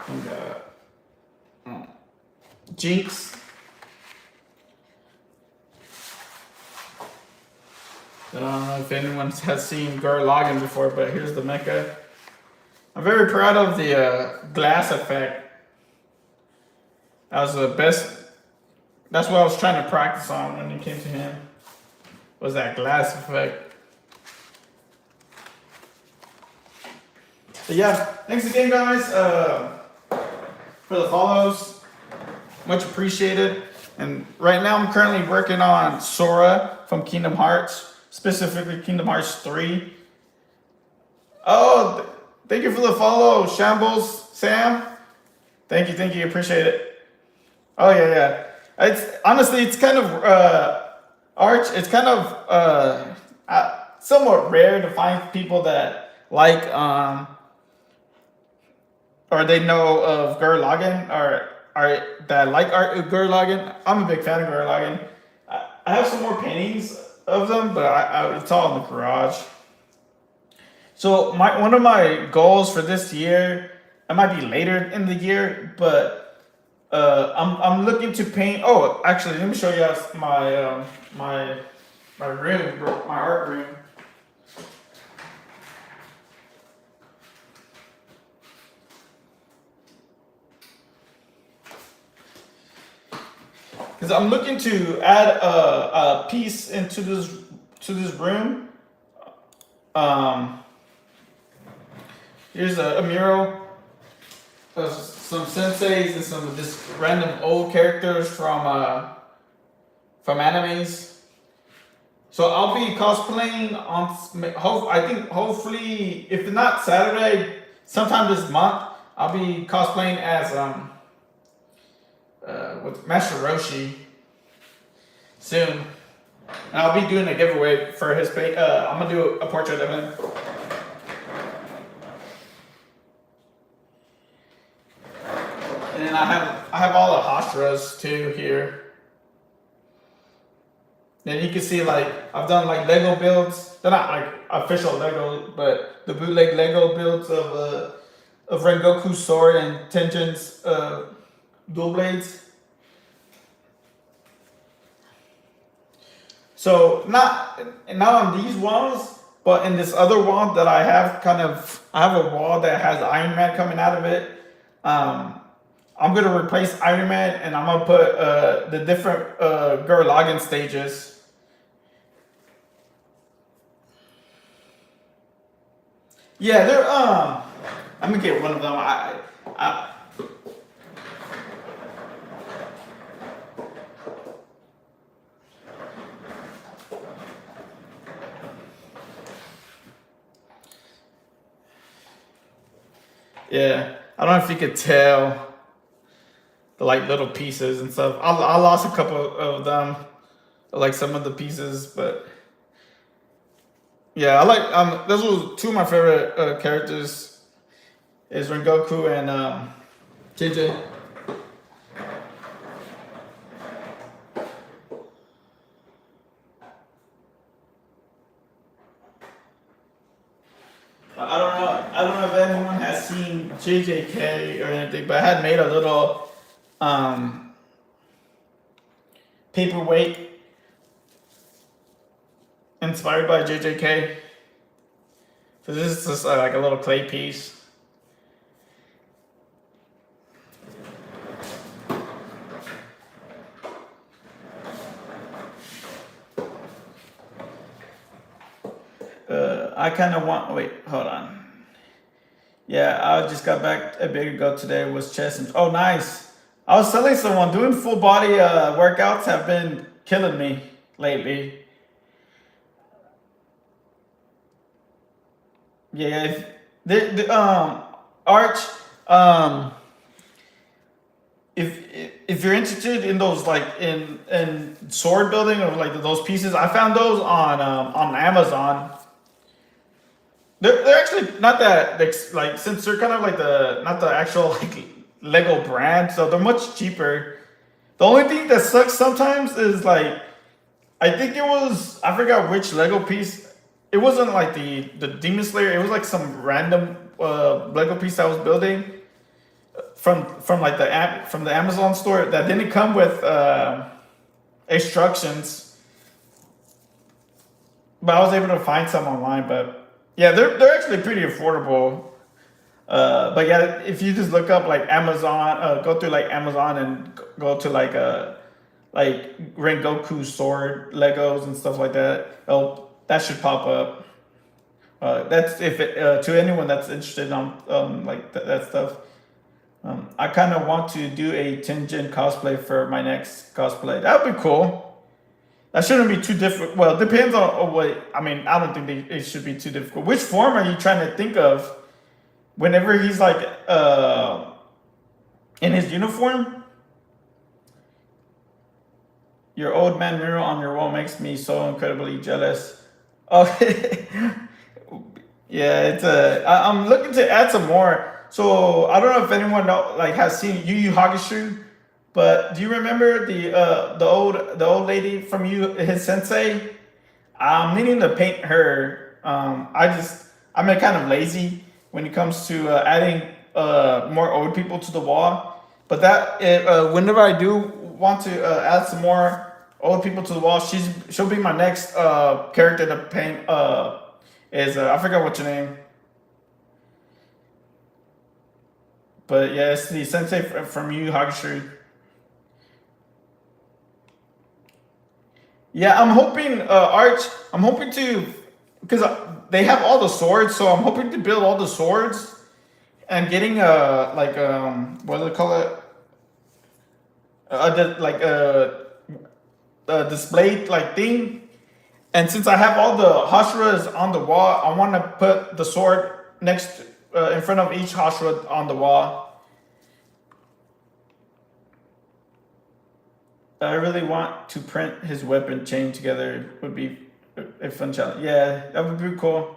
And Jinx. I don't know if anyone has seen Gurr before, but here's the mecha. I'm very proud of the glass effect. That was the best. That's what I was trying to practice on when it came to him. Was that glass effect? But yeah, thanks again, guys, for the follows. Much appreciated. And right now, I'm currently working on Sora from Kingdom Hearts, specifically Kingdom Hearts 3. Oh, thank you for the follow, Shambles Sam. Thank you, appreciate it. Oh yeah. It's honestly, it's kind of Arch. It's kind of somewhat rare to find people that like or they know of Gurr or that like art Gurr Lagann. I'm a big fan of Gurr Lagann. I have some more paintings of them, but it's all in the garage. So one of my goals for this year, it might be later in the year, but I'm looking to paint. Oh, actually, let me show you guys my my room, my art room. Because I'm looking to add a piece into this room. Um, Here's a mural of some senseis and some just random old characters from animes. So I'll be cosplaying on. I think hopefully, if not Saturday, sometime this month, I'll be cosplaying as with Master Roshi soon, and I'll be doing a giveaway for his page. I'm gonna do a portrait of him. And then I have all the Hashras too here. Then you can see like I've done like Lego builds. They're not like official Lego, but the bootleg Lego builds of Rengoku's sword and Tenjin's dual blades. So not on these walls, but in this other wall that I have, I have a wall that has Iron Man coming out of it. I'm gonna replace Iron Man, and I'm gonna put the different Gurren Lagann stages. Yeah, they're I'm gonna get one of them. I yeah. I don't know if you could tell the like little pieces and stuff. I lost a couple of them, like some of the pieces, but yeah, I like those were two of my favorite characters is Rengoku and JJ. I don't know if anyone has seen JJK or anything, but I had made a little paperweight inspired by JJK. So this is just like a little clay piece. I kind of want. Wait, hold on. Yeah, I just got back a bit ago today. Was chest and oh, nice. I was telling someone doing full body workouts have been killing me lately. Yeah, the Arch, um, if you're interested in those like in sword building or like those pieces, I found those on Amazon. They're actually not that like since they're kind of like the not the actual like Lego brand, so they're much cheaper. The only thing that sucks sometimes is like I think it was I forgot which Lego piece. It wasn't like the Demon Slayer. It was like some random Lego piece I was building from like from the Amazon store that didn't come with instructions. But I was able to find some online. But yeah, they're actually pretty affordable. But yeah, if you just look up like Amazon, go through like Amazon and go to like Rengoku sword Legos and stuff like that. Oh, that should pop up. That's if it to anyone that's interested on like that stuff. I kind of want to do a Tenjin cosplay for my next cosplay. That would be cool. That shouldn't be too difficult. Well, it depends on what. I mean, I don't think it should be too difficult. Which form are you trying to think of? Whenever he's like in his uniform, your old man mural on your wall makes me so incredibly jealous. Okay, yeah, I'm looking to add some more. So I don't know if anyone like has seen Yu Yu Hakusho, but do you remember the old lady from his sensei? I'm needing to paint her. I'm kind of lazy when it comes to adding more old people to the wall. But whenever I do want to add some more old people to the wall, she'll be my next character to paint. Is I forgot what your name, but yeah, it's the sensei from Yu Yu Hakusho. Yeah, I'm hoping Arch. I'm hoping to because they have all the swords, so I'm hoping to build all the swords and getting like what do they call it? Like a displayed like thing. And since I have all the Hashiras on the wall, I want to put the sword next in front of each Hashira on the wall. I really want to print his weapon chain together. Would be a fun challenge. Yeah, that would be cool.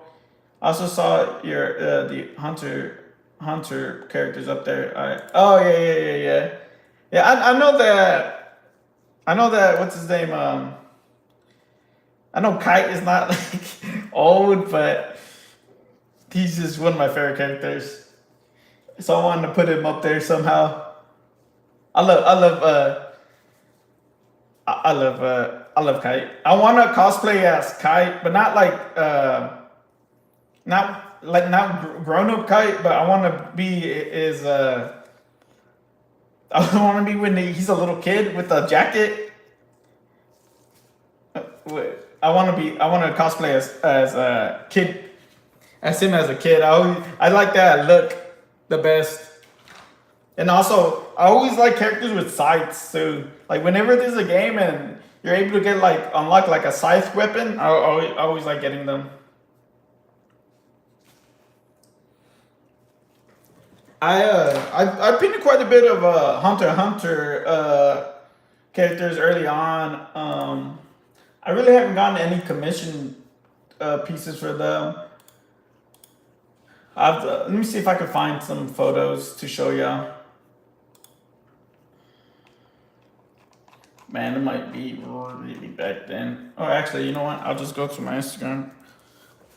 I also saw your the hunter characters up there. Oh yeah. Yeah, I know that. I know that. What's his name? I know Kite is not like old, but he's just one of my favorite characters. So I wanted to put him up there somehow. I love Kite. I want to cosplay as Kite, but not grown up Kite, but I want to be his. I want to be when he's a little kid with a jacket. I want to cosplay as a kid, as him as a kid. I like that look the best. And also, I always like characters with scythes. So, like, whenever there's a game and you're able to get like unlock like a scythe weapon, I always like getting them. I painted quite a bit of Hunter x Hunter characters early on. I really haven't gotten any commission pieces for them. Let me see if I can find some photos to show y'all. Man, it might be really back then. Oh, actually, you know what? I'll just go to my Instagram.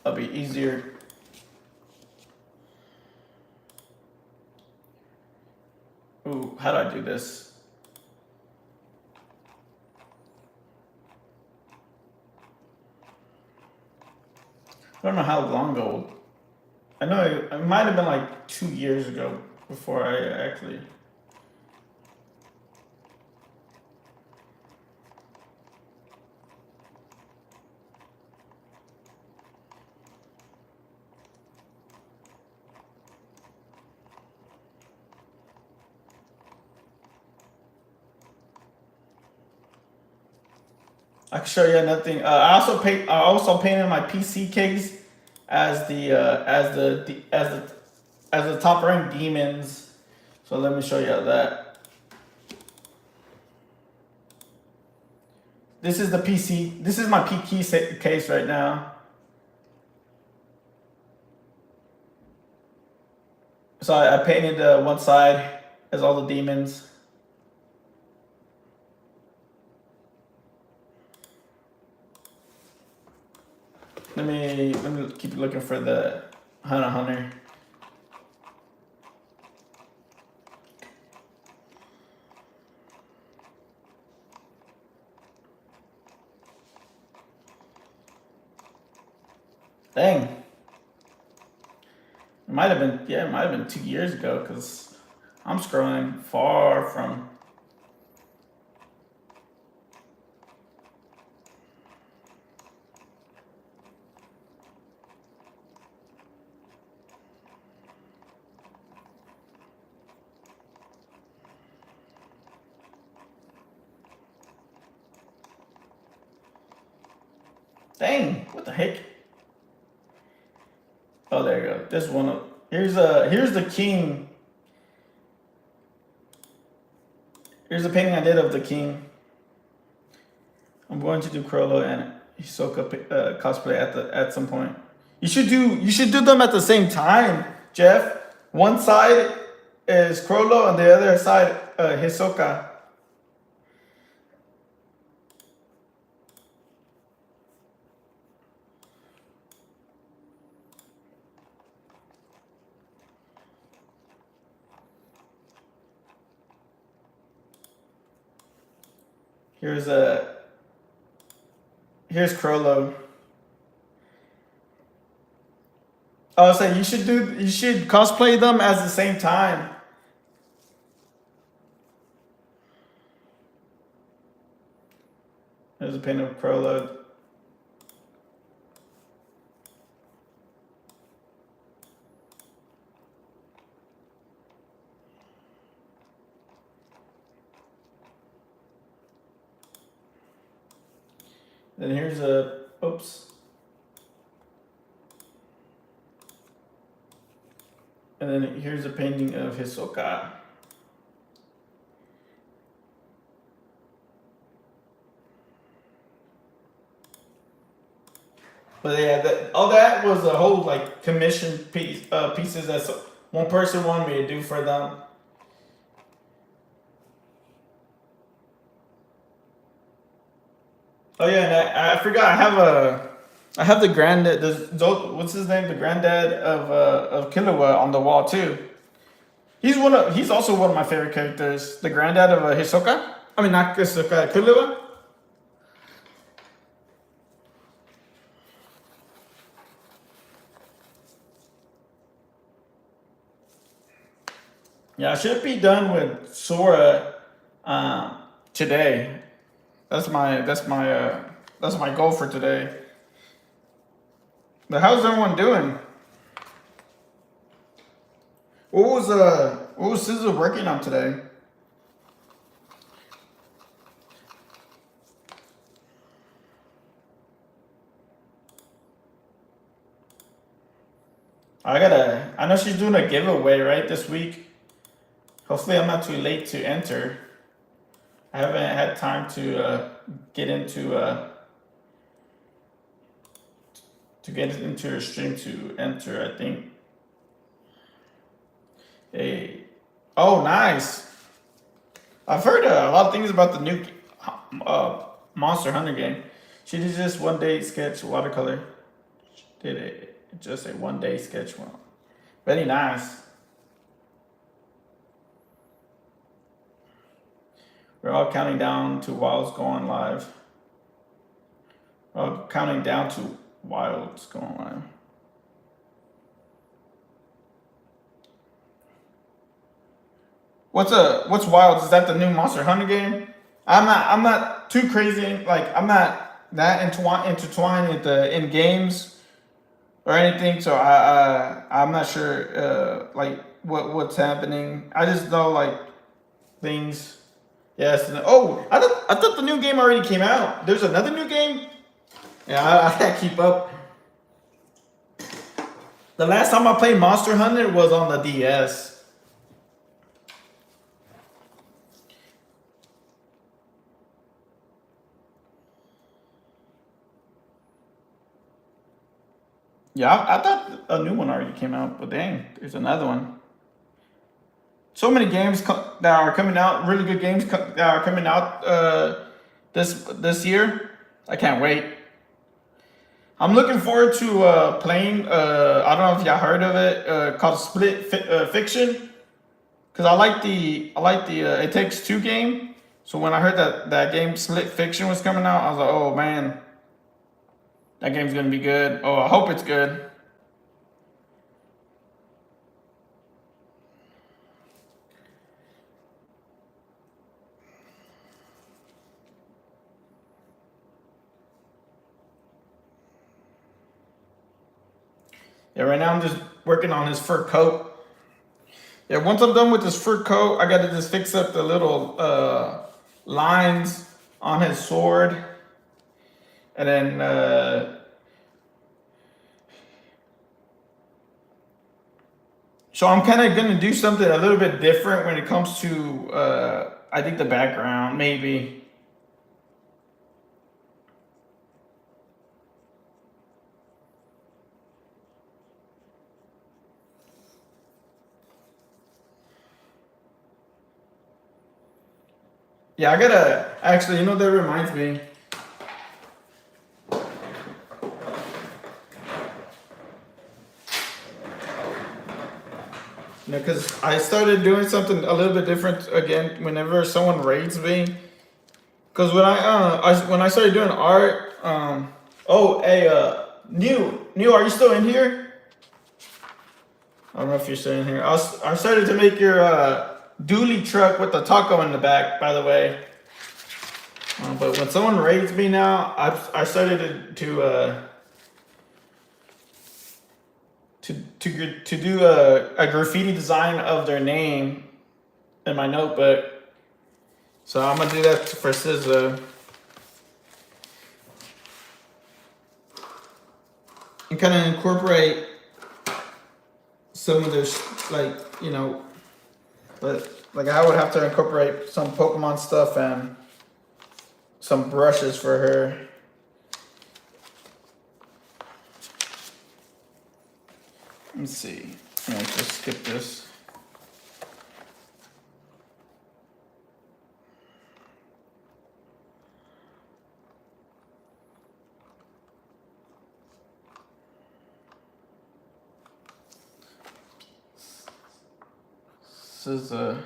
It'll be easier. Ooh, how do I do this? I don't know how long ago. I know it might have been like 2 years ago before I actually. I can show you nothing. I also painted my PC case as the top rank demons. So let me show you that. This is the PC. This is my PC case right now. So I painted one side as all the demons. Let me keep looking for the Hunter x Hunter. Dang. It might have been 2 years ago because I'm scrolling far from. Dang, what the heck? Oh, there you go. This one. Here's the king. Here's the painting I did of the king. I'm going to do Crollo and Hisoka cosplay at some point. You should do them at the same time, Jeff. One side is Crollo and the other side Hisoka. Here's Crollo. I was saying you should cosplay them at the same time. There's a paint of Crollo. Then here's a oops. And then here's a painting of Hisoka. But yeah, all that was a whole like commission pieces that one person wanted me to do for them. Oh yeah, and I forgot. I have the granddad. What's his name? The granddad of Killua on the wall too. He's also one of my favorite characters. The granddad of Hisoka. I mean, not Hisoka. Killua. Yeah, I should be done with Sora today. That's my goal for today. But how's everyone doing? What was Sizzle working on today? I know she's doing a giveaway, right, this week. Hopefully I'm not too late to enter. I haven't had time to get into her stream to enter, I think. Hey. Oh, nice. I've heard a lot of things about the new Monster Hunter game. She did just one day sketch watercolor. Did it just a one day sketch one. Very nice. We're all counting down to Wild's going live. We're all counting down to Wild's going live. What's Wild? Is that the new Monster Hunter game? I'm not too crazy. Like I'm not that intertwined in games or anything. So I'm not sure like what's happening. I just know like things. Yes. Oh, I thought the new game already came out. There's another new game. Yeah, I can't keep up. The last time I played Monster Hunter was on the DS. Yeah, I thought a new one already came out, but dang, there's another one. So many games that are coming out, really good games that are coming out this year. I can't wait. I'm looking forward to playing. I don't know if y'all heard of it. Called Split Fiction. Cause I like the It Takes Two game. So when I heard that game Split Fiction was coming out, I was like, oh man, that game's gonna be good. Oh, I hope it's good. Yeah, right now I'm just working on his fur coat. Yeah, once I'm done with this fur coat, I gotta just fix up the little lines on his sword. And then so I'm kind of gonna do something a little bit different when it comes to I think the background, maybe. Yeah, I gotta actually, that reminds me. Because I started doing something a little bit different again whenever someone raids me. Cause when I started doing art, oh hey new, are you still in here? I don't know if you're still in here. I started to make your dually truck with the taco in the back, by the way. But when someone raids me now, I started to do a graffiti design of their name in my notebook. So I'm gonna do that for SZA. And kind of incorporate some of those, like, but like I would have to incorporate some Pokemon stuff and some brushes for her. Let's see. Let's just skip this. This is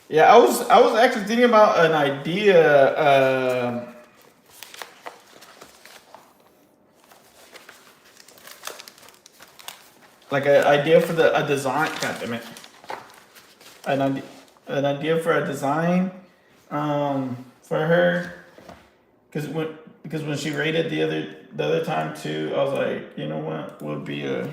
yeah, I was actually thinking about an idea. Like an idea for a design. God damn it. An idea for a design, for her. Because when she rated the other time too, I was like, you know what would be a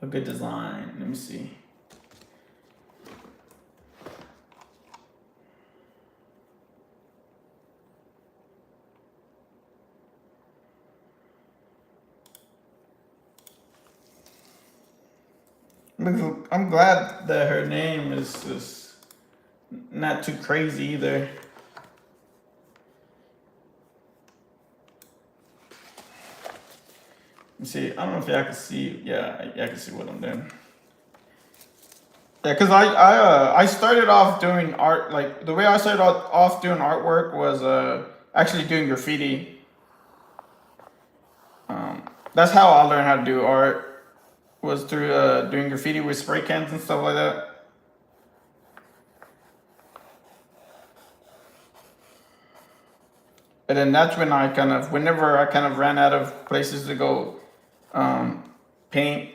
good design. Let me see. I'm glad that her name is not too crazy either. Let me see. I don't know if y'all can see. Yeah, I can see what I'm doing. Yeah, because I started off doing art, like the way I started off doing artwork was actually doing graffiti. That's how I learned how to do art, was through doing graffiti with spray cans and stuff like that. And then that's when whenever I kind of ran out of places to go paint,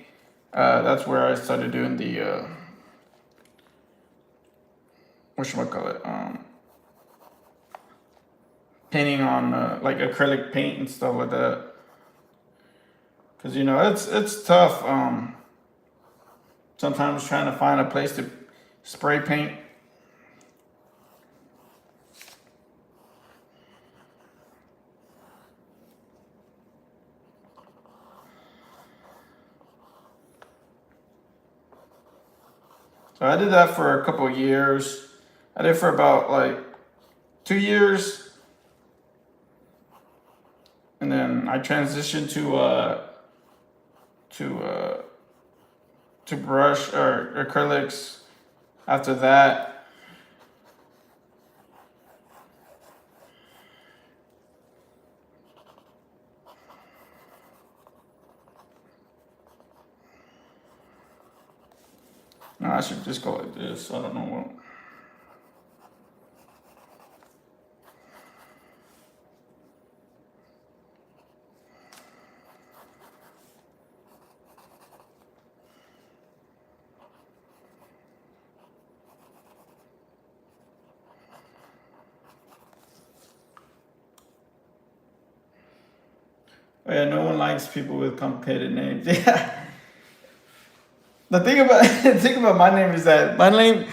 that's where I started doing the whatchamacallit, painting on like acrylic paint and stuff like that. Cause it's tough. Sometimes trying to find a place to spray paint. So I did that for a couple of years. I did for about like 2 years, and then I transitioned to brush or acrylics after that. No, I should just go like this. I don't know what. Oh yeah, no one likes people with complicated names. Yeah. The thing about my name is that my name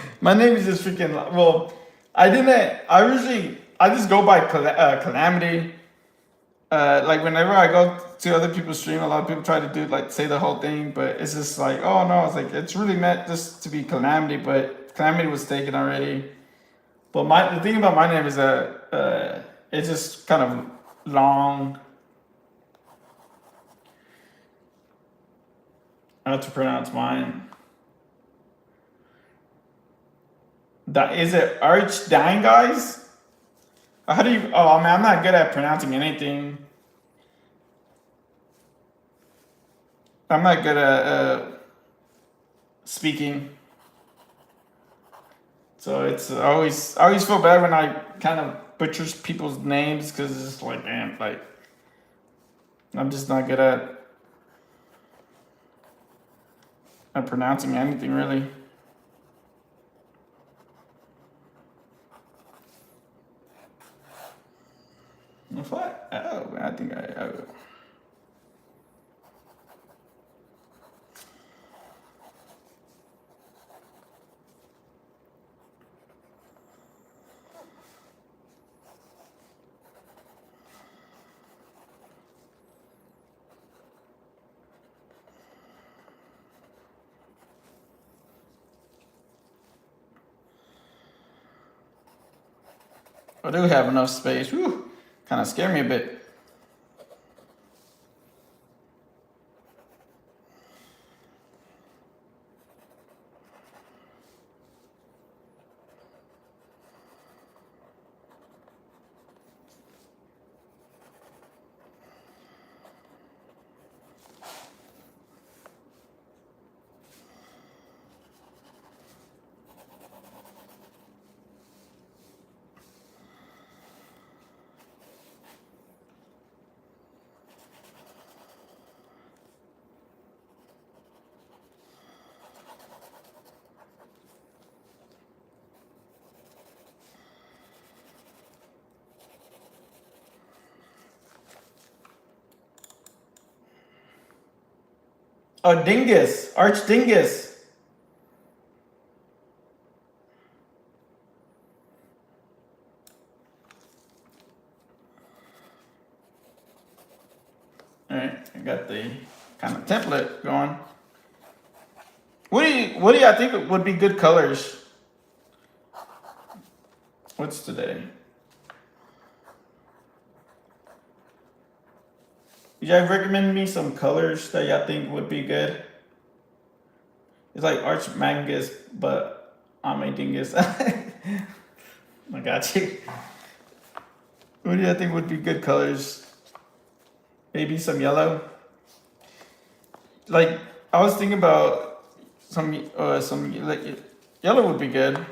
is just freaking, well. I just go by Calamity. Like whenever I go to other people's stream, a lot of people try to do like say the whole thing, but it's just like, oh no, it's like it's really meant just to be Calamity, but Calamity was taken already. But the thing about my name is that it's just kind of long. I have to pronounce mine. Is it Arch Dying Guys? How do you? Oh man, I'm not good at pronouncing anything. I'm not good at speaking. So it's I always feel bad when I kind of butchers people's names because it's like, man, like I'm just not good at pronouncing anything really. What? Oh, I think I I do have enough space. Whew, kind of scare me a bit. Oh, Dingus, Arch Dingus. All right, I got the kind of template going. What do you think would be good colors? What's today? You guys recommend me some colors that y'all think would be good? It's like Arch Mangus, but I'm a dingus. I got you. What do you think would be good colors? Maybe some yellow. Like I was thinking about some like yellow would be good.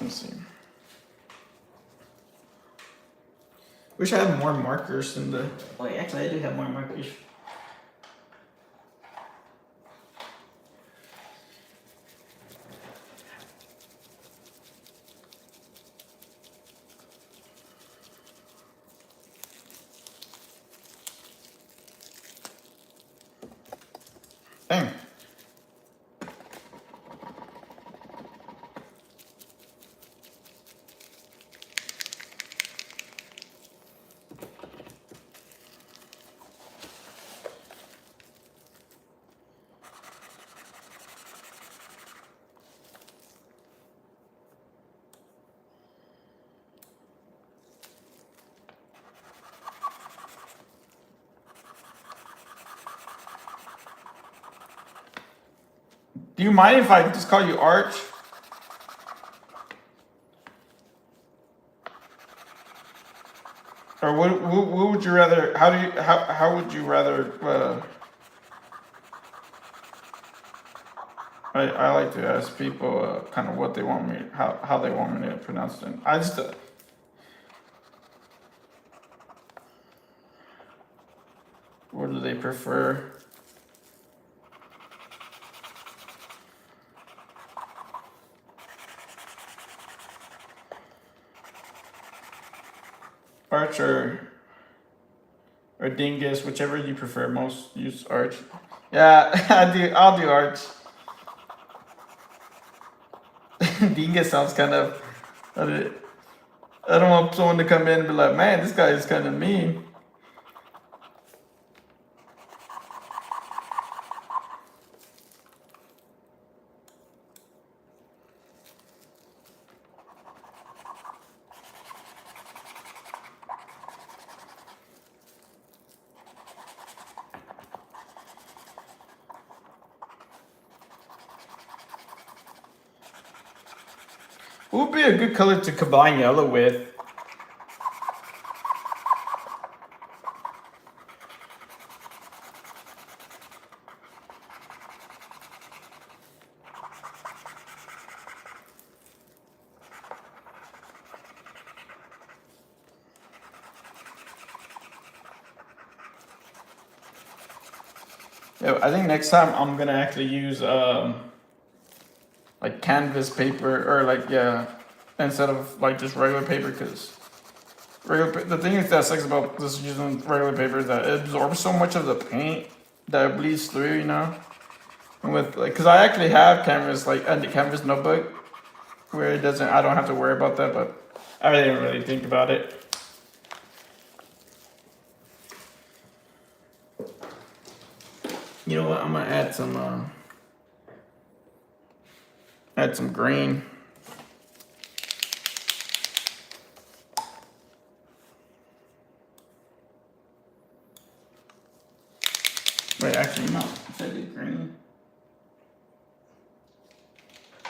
Let's see. Wish I had more markers in the. Wait, actually, I do have more markers. Dang. Do you mind if I just call you Arch? Or what would you rather? How would you rather? I like to ask people kind of what they want me, how they want me to pronounce it. I just what do they prefer? Arch or Dingus, whichever you prefer most. Use Arch. Yeah, I'll do Arch. Dingus sounds kind of. I don't want someone to come in and be like, man, this guy is kind of mean. What would be a good color to combine yellow with? Yeah, I think next time I'm gonna actually use like canvas paper, or like, yeah, instead of like just regular paper, because the thing is that sucks about just using regular paper is that it absorbs so much of the paint that it bleeds through, you know. And with like, cause I actually have canvas, like a canvas notebook where it doesn't, I don't have to worry about that, but I didn't really think about it. You know what? I'm gonna add some green. Wait, actually, no. Should I do green?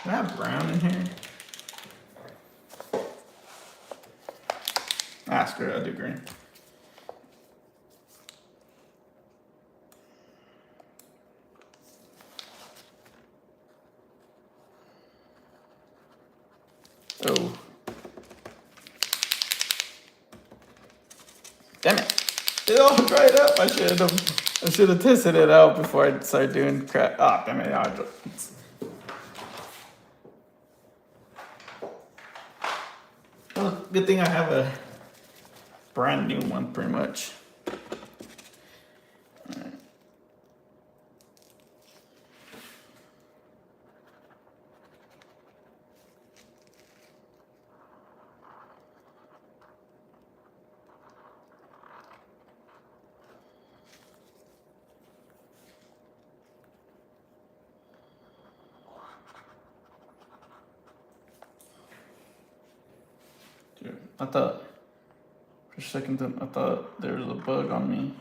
Do I have brown in here? Ah, screw it. I'll do green. Oh. Damn it. It all dried up. I should have tested it out before I started doing crap. Ah, damn it. Well, good thing I have a brand new one, pretty much. Dude, I thought, for a second, I thought there was a bug on me.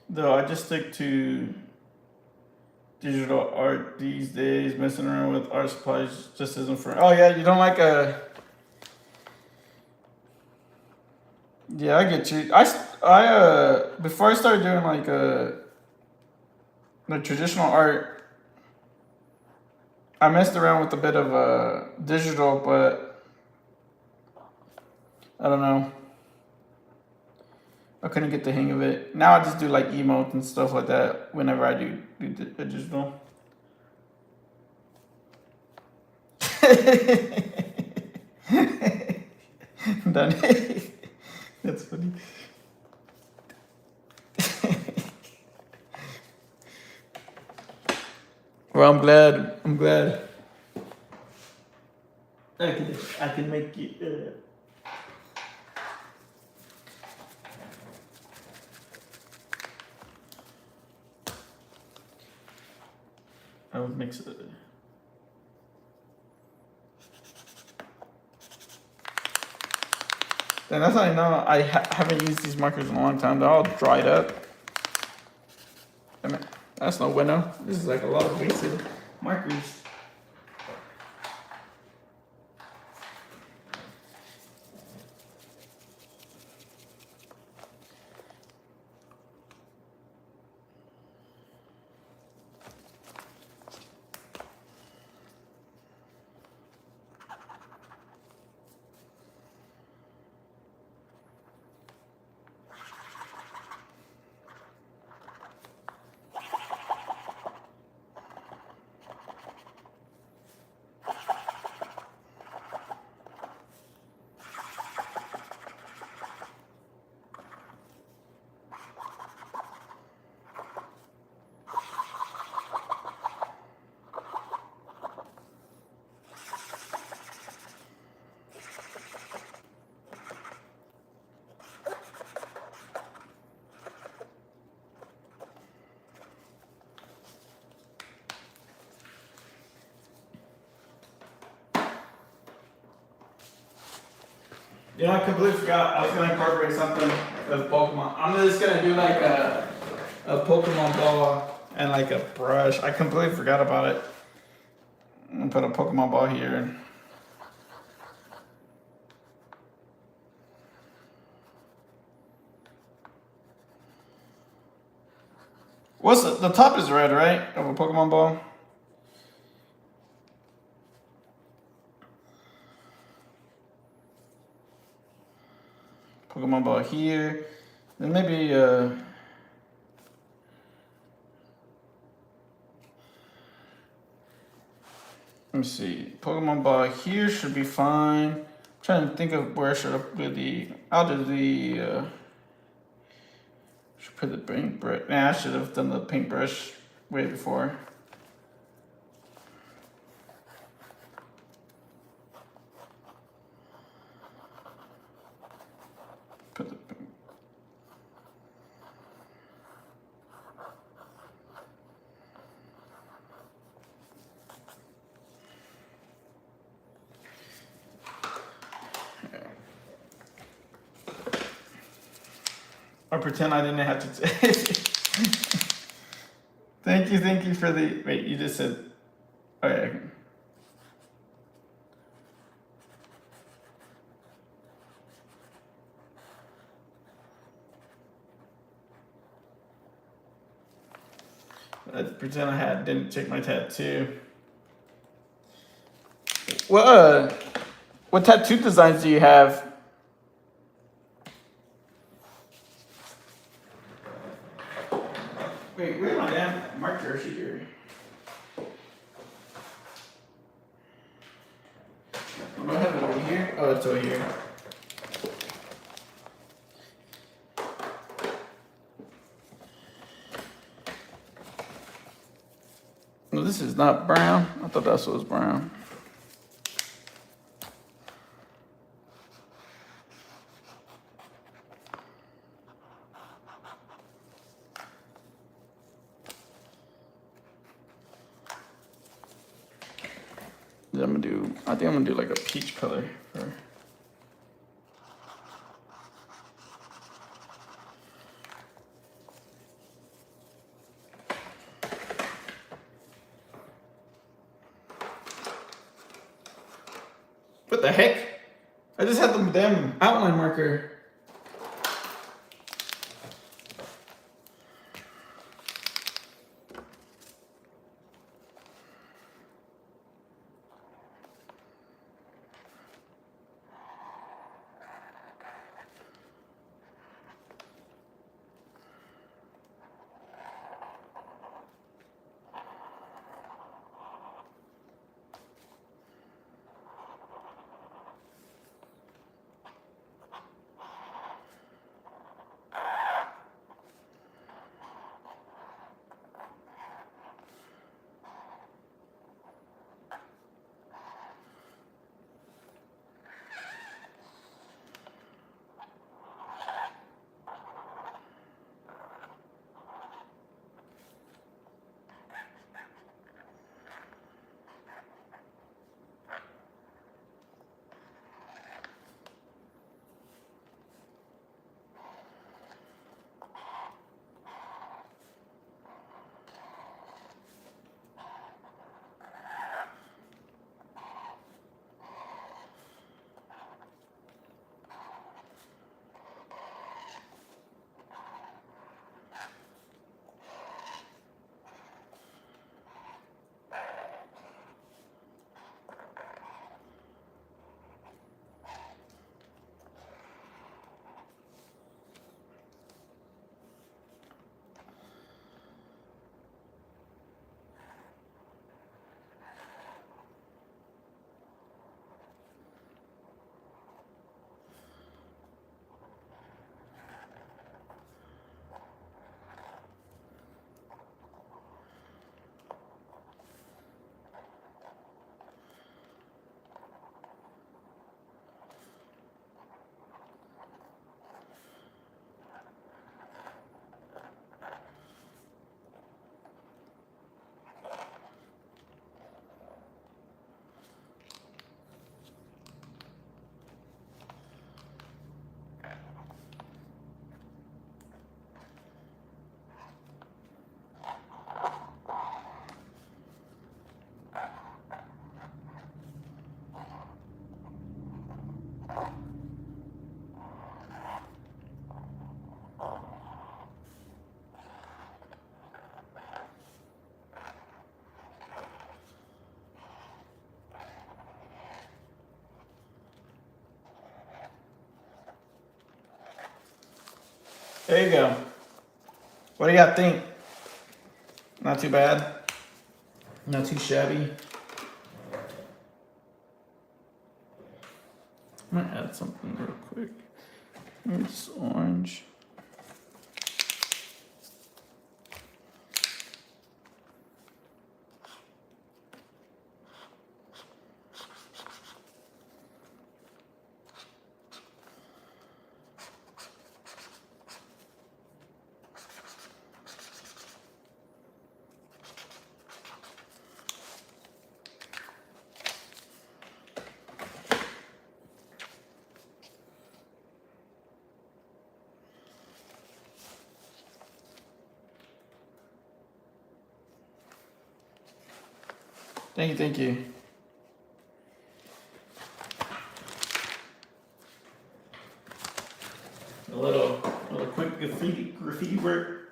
Though I just stick to digital art these days. Messing around with art supplies just isn't for. Oh yeah, you don't like a. Yeah, I get you. Before I started doing like traditional art, I messed around with a bit of digital, but I don't know. I couldn't get the hang of it. Now I just do like emotes and stuff like that whenever I do the digital. Done. That's funny. Well, I'm glad. I can make it. I would mix it. And that's how I know I haven't used these markers in a long time. They're all dried up. I mean, that's no bueno. This is like a lot of wasted markers. You know, I completely forgot. I was gonna incorporate something with Pokemon. I'm just gonna do like a Pokemon ball and like a brush. I completely forgot about it. I'm gonna put a Pokemon ball here. What's the top is red, right? Of a Pokemon ball. Pokemon ball here. Then maybe let me see. Pokemon ball here should be fine. I'm trying to think of where should I put the. I'll do the. Should put the paintbrush. Nah, I should have done the paintbrush way before. Put the. I pretend I didn't have to. Thank you for the. Wait, you just said. Oh yeah. I pretend I didn't check my tattoo. What tattoo designs do you have? Wait, where's my damn marker here? Do I have it over here? Oh, it's over here. No, this is not brown. I thought that's what was brown. I think I'm gonna do like a peach color for. What the heck? I just had the damn outline marker. There you go. What do you guys think? Not too bad. Not too shabby. I might add something real quick. Maybe it's orange. Thank you, thank you. A little quick graffiti work.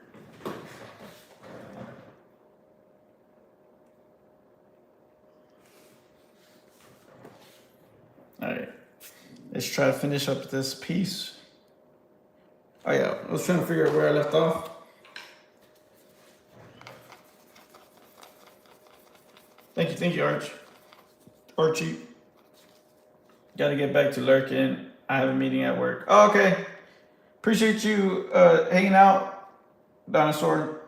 All right, let's try to finish up this piece. Oh yeah, I was trying to figure out where I left off. Thank you, Archie. Got to get back to lurking. I have a meeting at work. Oh, okay. Appreciate you hanging out, Dinosaur.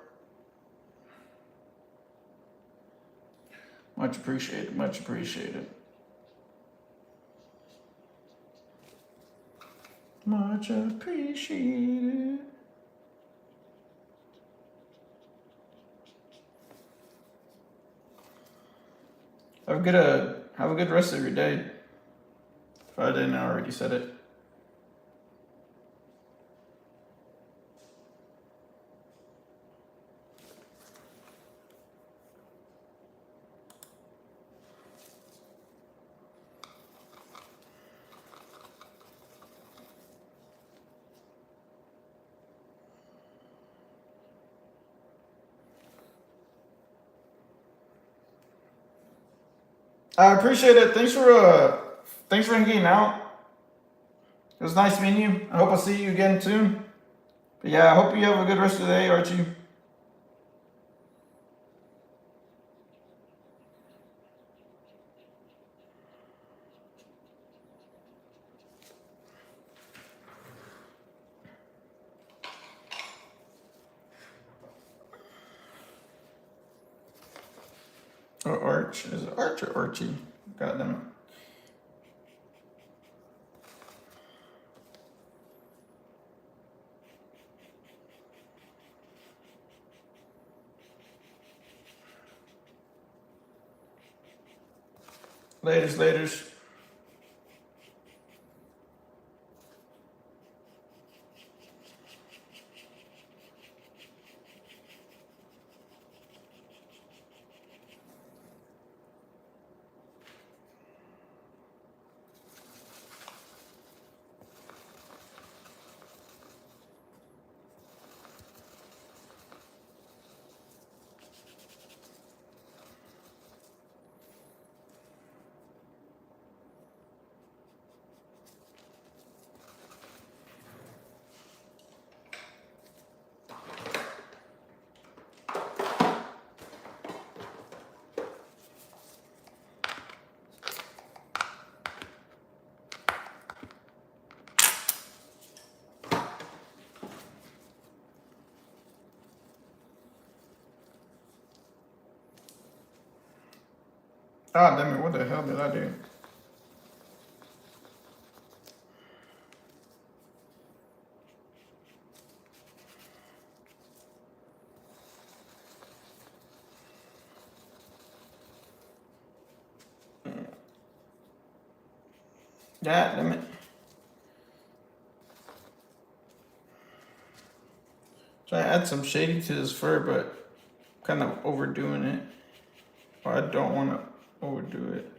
Much appreciated. Much appreciated. Much appreciated. Have a good rest of your day. If I didn't already said it. I appreciate it. Thanks for hanging out. It was nice meeting you. I hope I'll see you again soon. But yeah, I hope you have a good rest of the day, Archie. Or Arch. Is it Arch or Archie? God damn it. Laters. Ah, damn it, what the hell did I do? Yeah, damn it. Try to add some shading to this fur, but kind of overdoing it. Or I don't want to overdo it.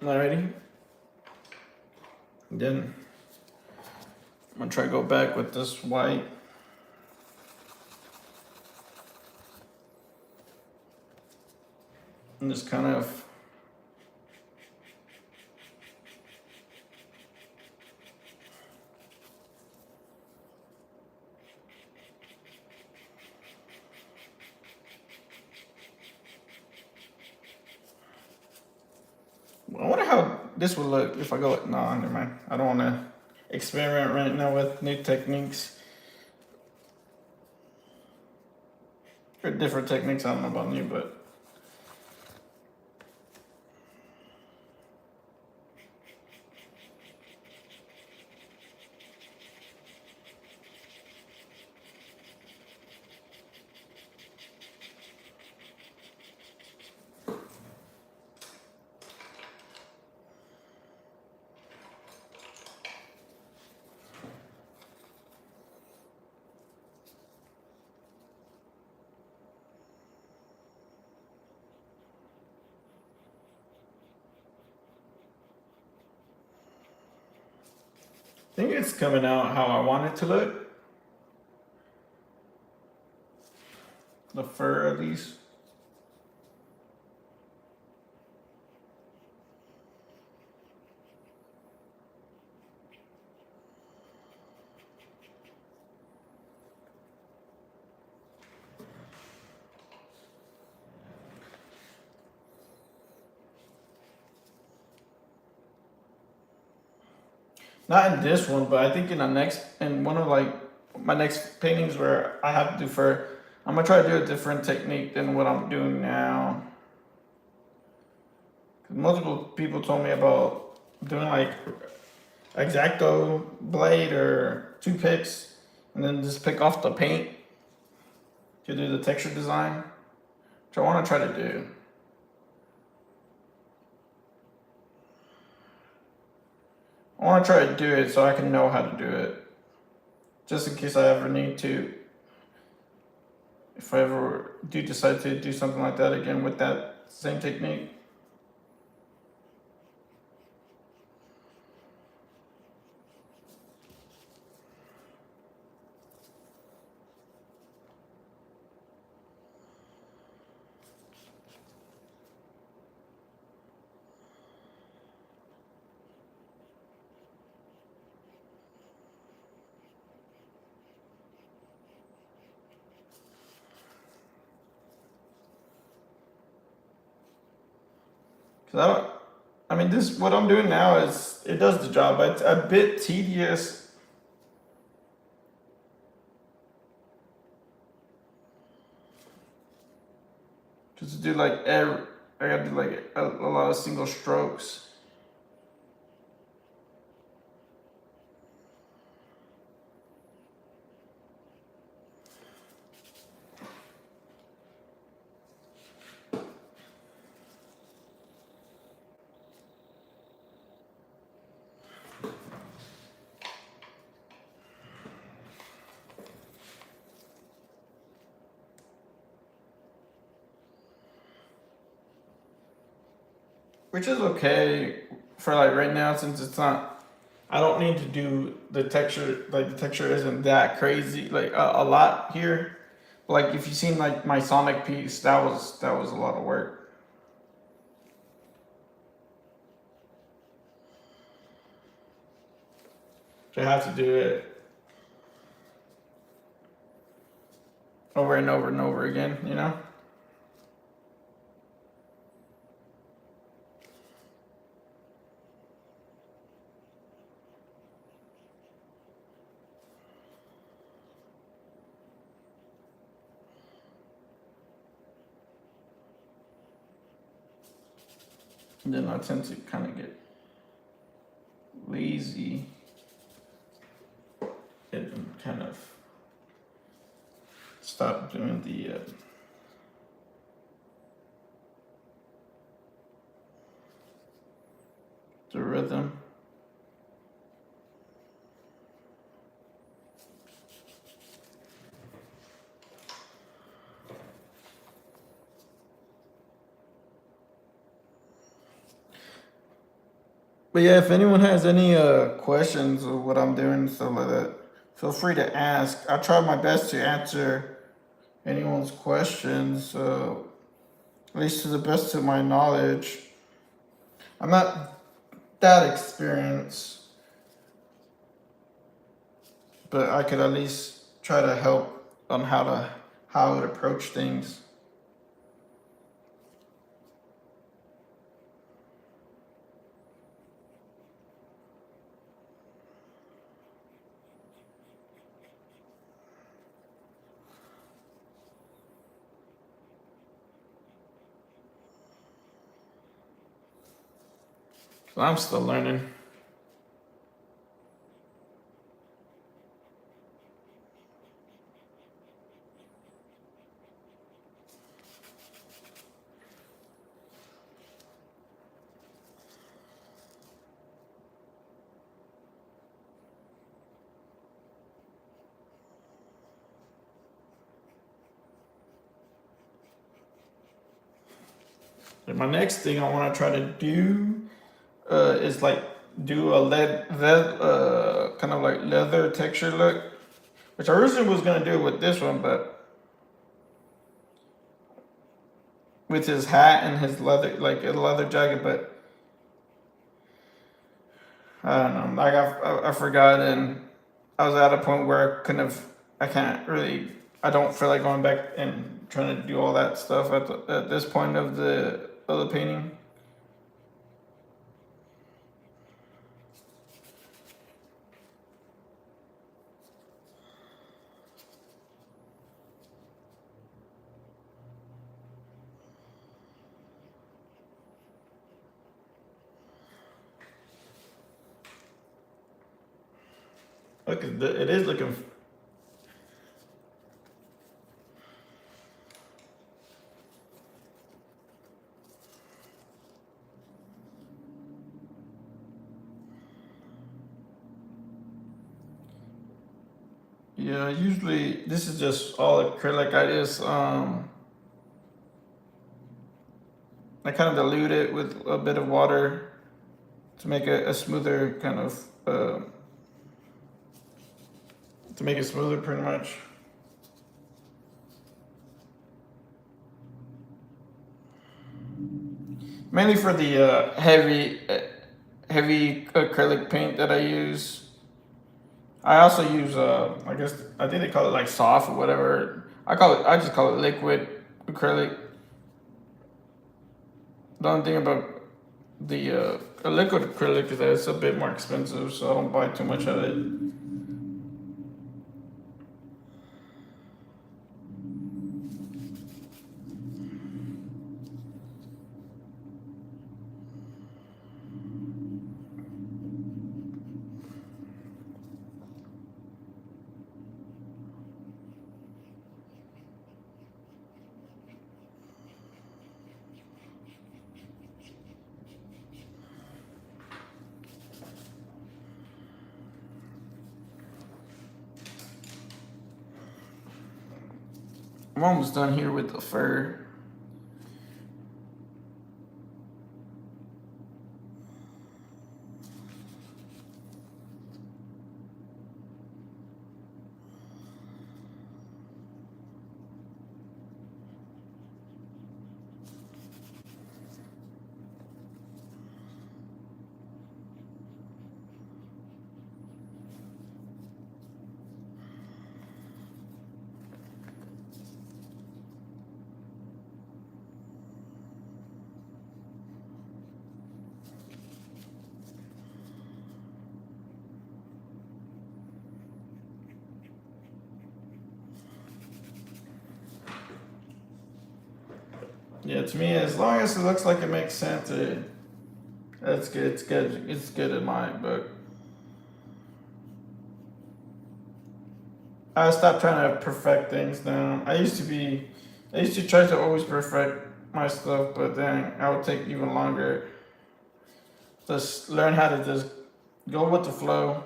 Alrighty. Then I'm gonna try to go back with this white. And just kind of I wonder how this would look if I go with, no, never mind. I don't want to experiment right now with new techniques. Or different techniques, I don't know about new, but. I think it's coming out how I want it to look. The fur, at least. Not in this one, but I think in the next, in one of like my next paintings where I have to do fur, I'm gonna try to do a different technique than what I'm doing now. Multiple people told me about doing like X-Acto blade or toothpicks, and then just pick off the paint to do the texture design, which I want to try to do. I want to try to do it so I can know how to do it, just in case I ever need to. If I ever do decide to do something like that again with that same technique. Cause I mean, this, what I'm doing now is, it does the job, but it's a bit tedious. Just to do like I gotta do like a lot of single strokes. Which is okay for like right now, since it's not, I don't need to do the texture, like the texture isn't that crazy, like a lot here. Like if you've seen like my Sonic piece, that was a lot of work. So I have to do it over and over and over again, you know? And then I tend to kind of get lazy and kind of stop doing the rhythm. But yeah, if anyone has any questions of what I'm doing and stuff like that, feel free to ask. I try my best to answer anyone's questions, at least to the best of my knowledge. I'm not that experienced, but I could at least try to help on how I would approach things. So I'm still learning. And my next thing I want to try to do is like do a kind of like leather texture look, which I originally was gonna do with this one, but with his hat and his leather, like a leather jacket. But I don't know, like I forgot, and I was at a point where I can't really, I don't feel like going back and trying to do all that stuff at this point of the painting. Look, it is looking. Yeah, usually this is just all acrylic. I kind of dilute it with a bit of water to make a smoother kind of to make it smoother, pretty much. Mainly for the heavy acrylic paint that I use. I also use I guess I think they call it like soft or whatever. I just call it liquid acrylic. The only thing about the liquid acrylic is that it's a bit more expensive, so I don't buy too much of it. I'm almost done here with the fur. Yeah, to me, as long as it looks like it makes sense, that's good. It's good. It's good in my book. I stopped trying to perfect things now. I used to try to always perfect my stuff, but then I would take even longer. Just learn how to just go with the flow.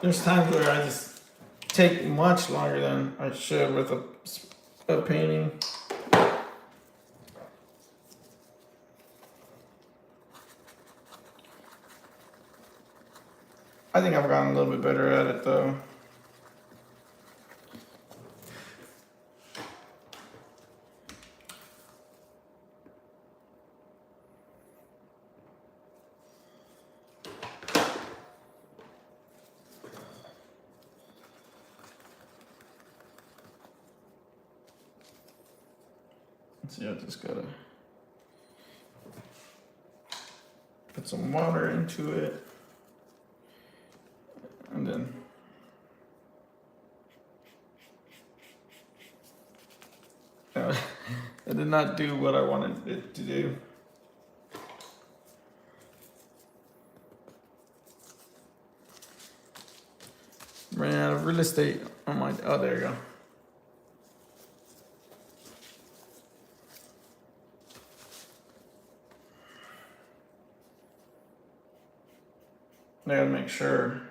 There's times where I just take much longer than I should with a painting. I think I've gotten a little bit better at it though. Let's see, I just gotta put some water into it. And then it did not do what I wanted it to do. Ran out of real estate on my, oh, there you go. I gotta make sure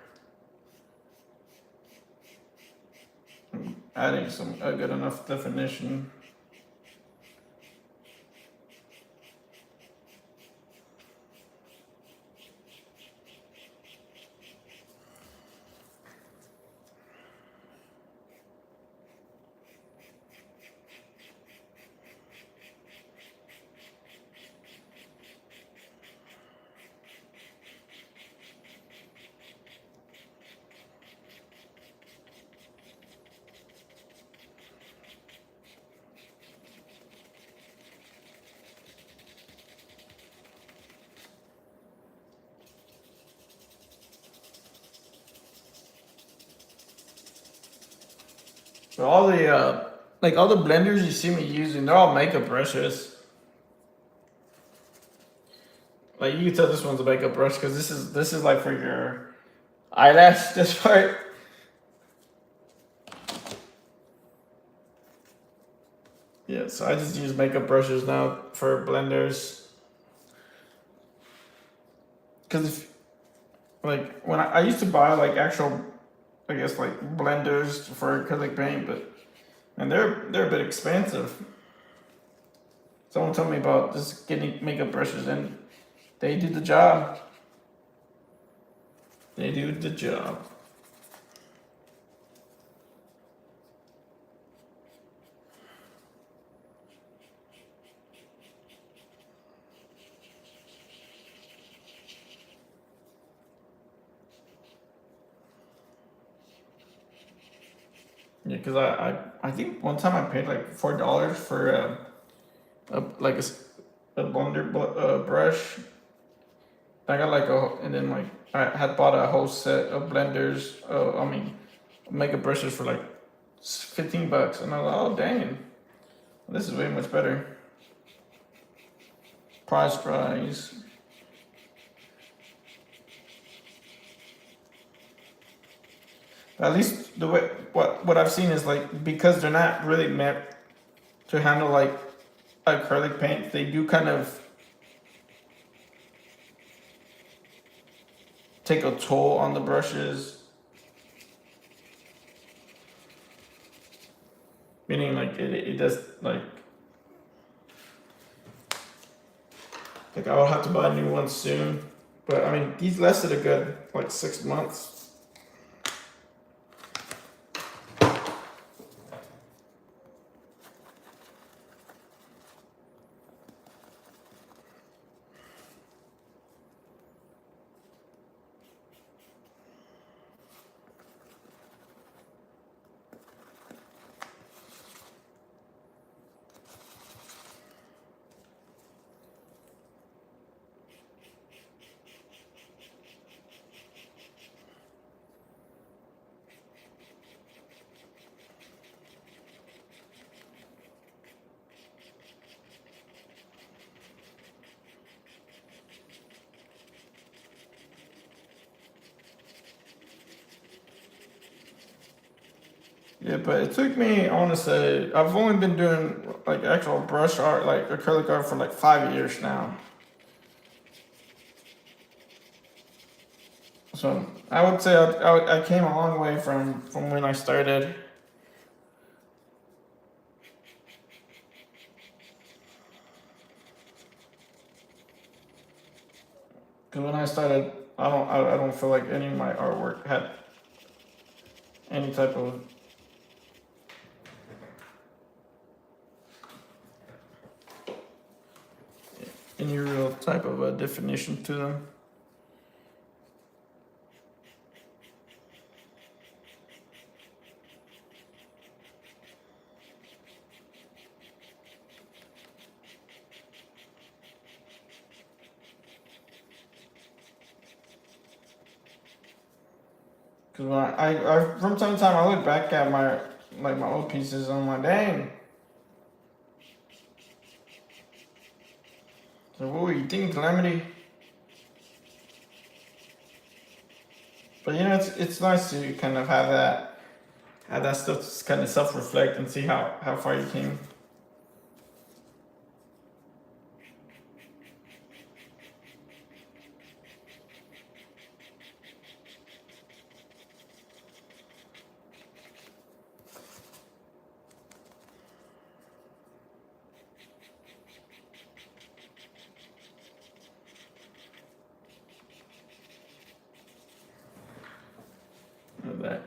I'm adding a good enough definition. So all the like all the blenders you see me using, they're all makeup brushes. Like you can tell this one's a makeup brush because this is like for your eyelash, this part. Yeah, so I just use makeup brushes now for blenders. Because if, like when I used to buy like actual, I guess like blenders for acrylic paint, but and they're a bit expensive. Someone told me about just getting makeup brushes and they do the job. They do the job. Yeah, because I think one time I paid like $4 for like a blender brush. I got like and then like I had bought a whole set of blenders. I mean, makeup brushes for like $15, and I was like, oh dang, this is way much better. Price. At least the way what I've seen is like because they're not really meant to handle like acrylic paint, they do kind of take a toll on the brushes. Meaning like it does like I will have to buy new ones soon. But I mean these lasted a good like 6 months. Yeah, but it took me, I want to say, I've only been doing like actual brush art, like acrylic art for like 5 years now. So I would say I came a long way from when I started. Because when I started, I don't feel like any of my artwork had any type of any real type of a definition to them. Because when I from time to time I look back at my old pieces and I'm like, dang. So what were you thinking, Calamity? But you know, it's nice to kind of have that stuff to kind of self reflect and see how far you came. With that.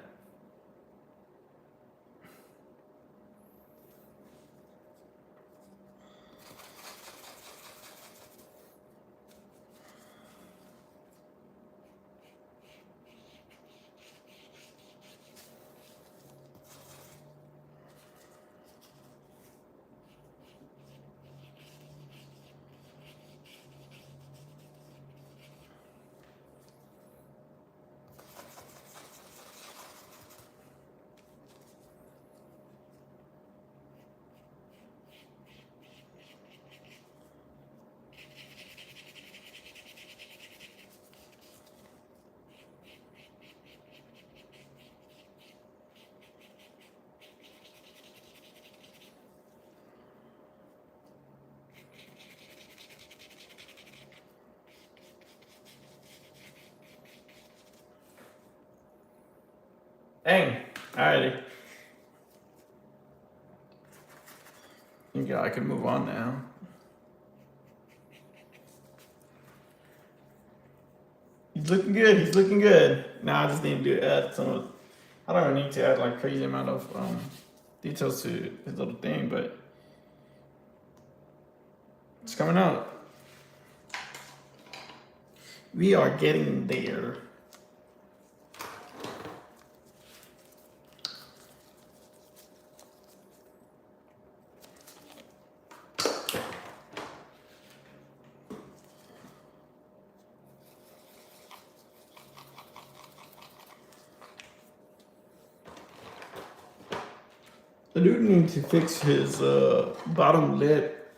Dang. Alrighty. Yeah, I can move on now. He's looking good. He's looking good. Now I just need to add some of. I don't need to add like crazy amount of details to his little thing, but it's coming out. We are getting there. The dude needs to fix his bottom lip.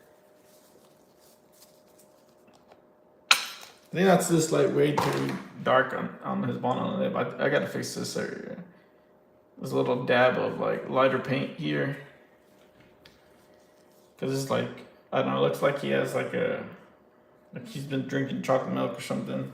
I think that's just like way too dark on his bottom lip. I gotta fix this area. There's a little dab of like lighter paint here. Cause it's like, I don't know, it looks like he has like he's been drinking chocolate milk or something.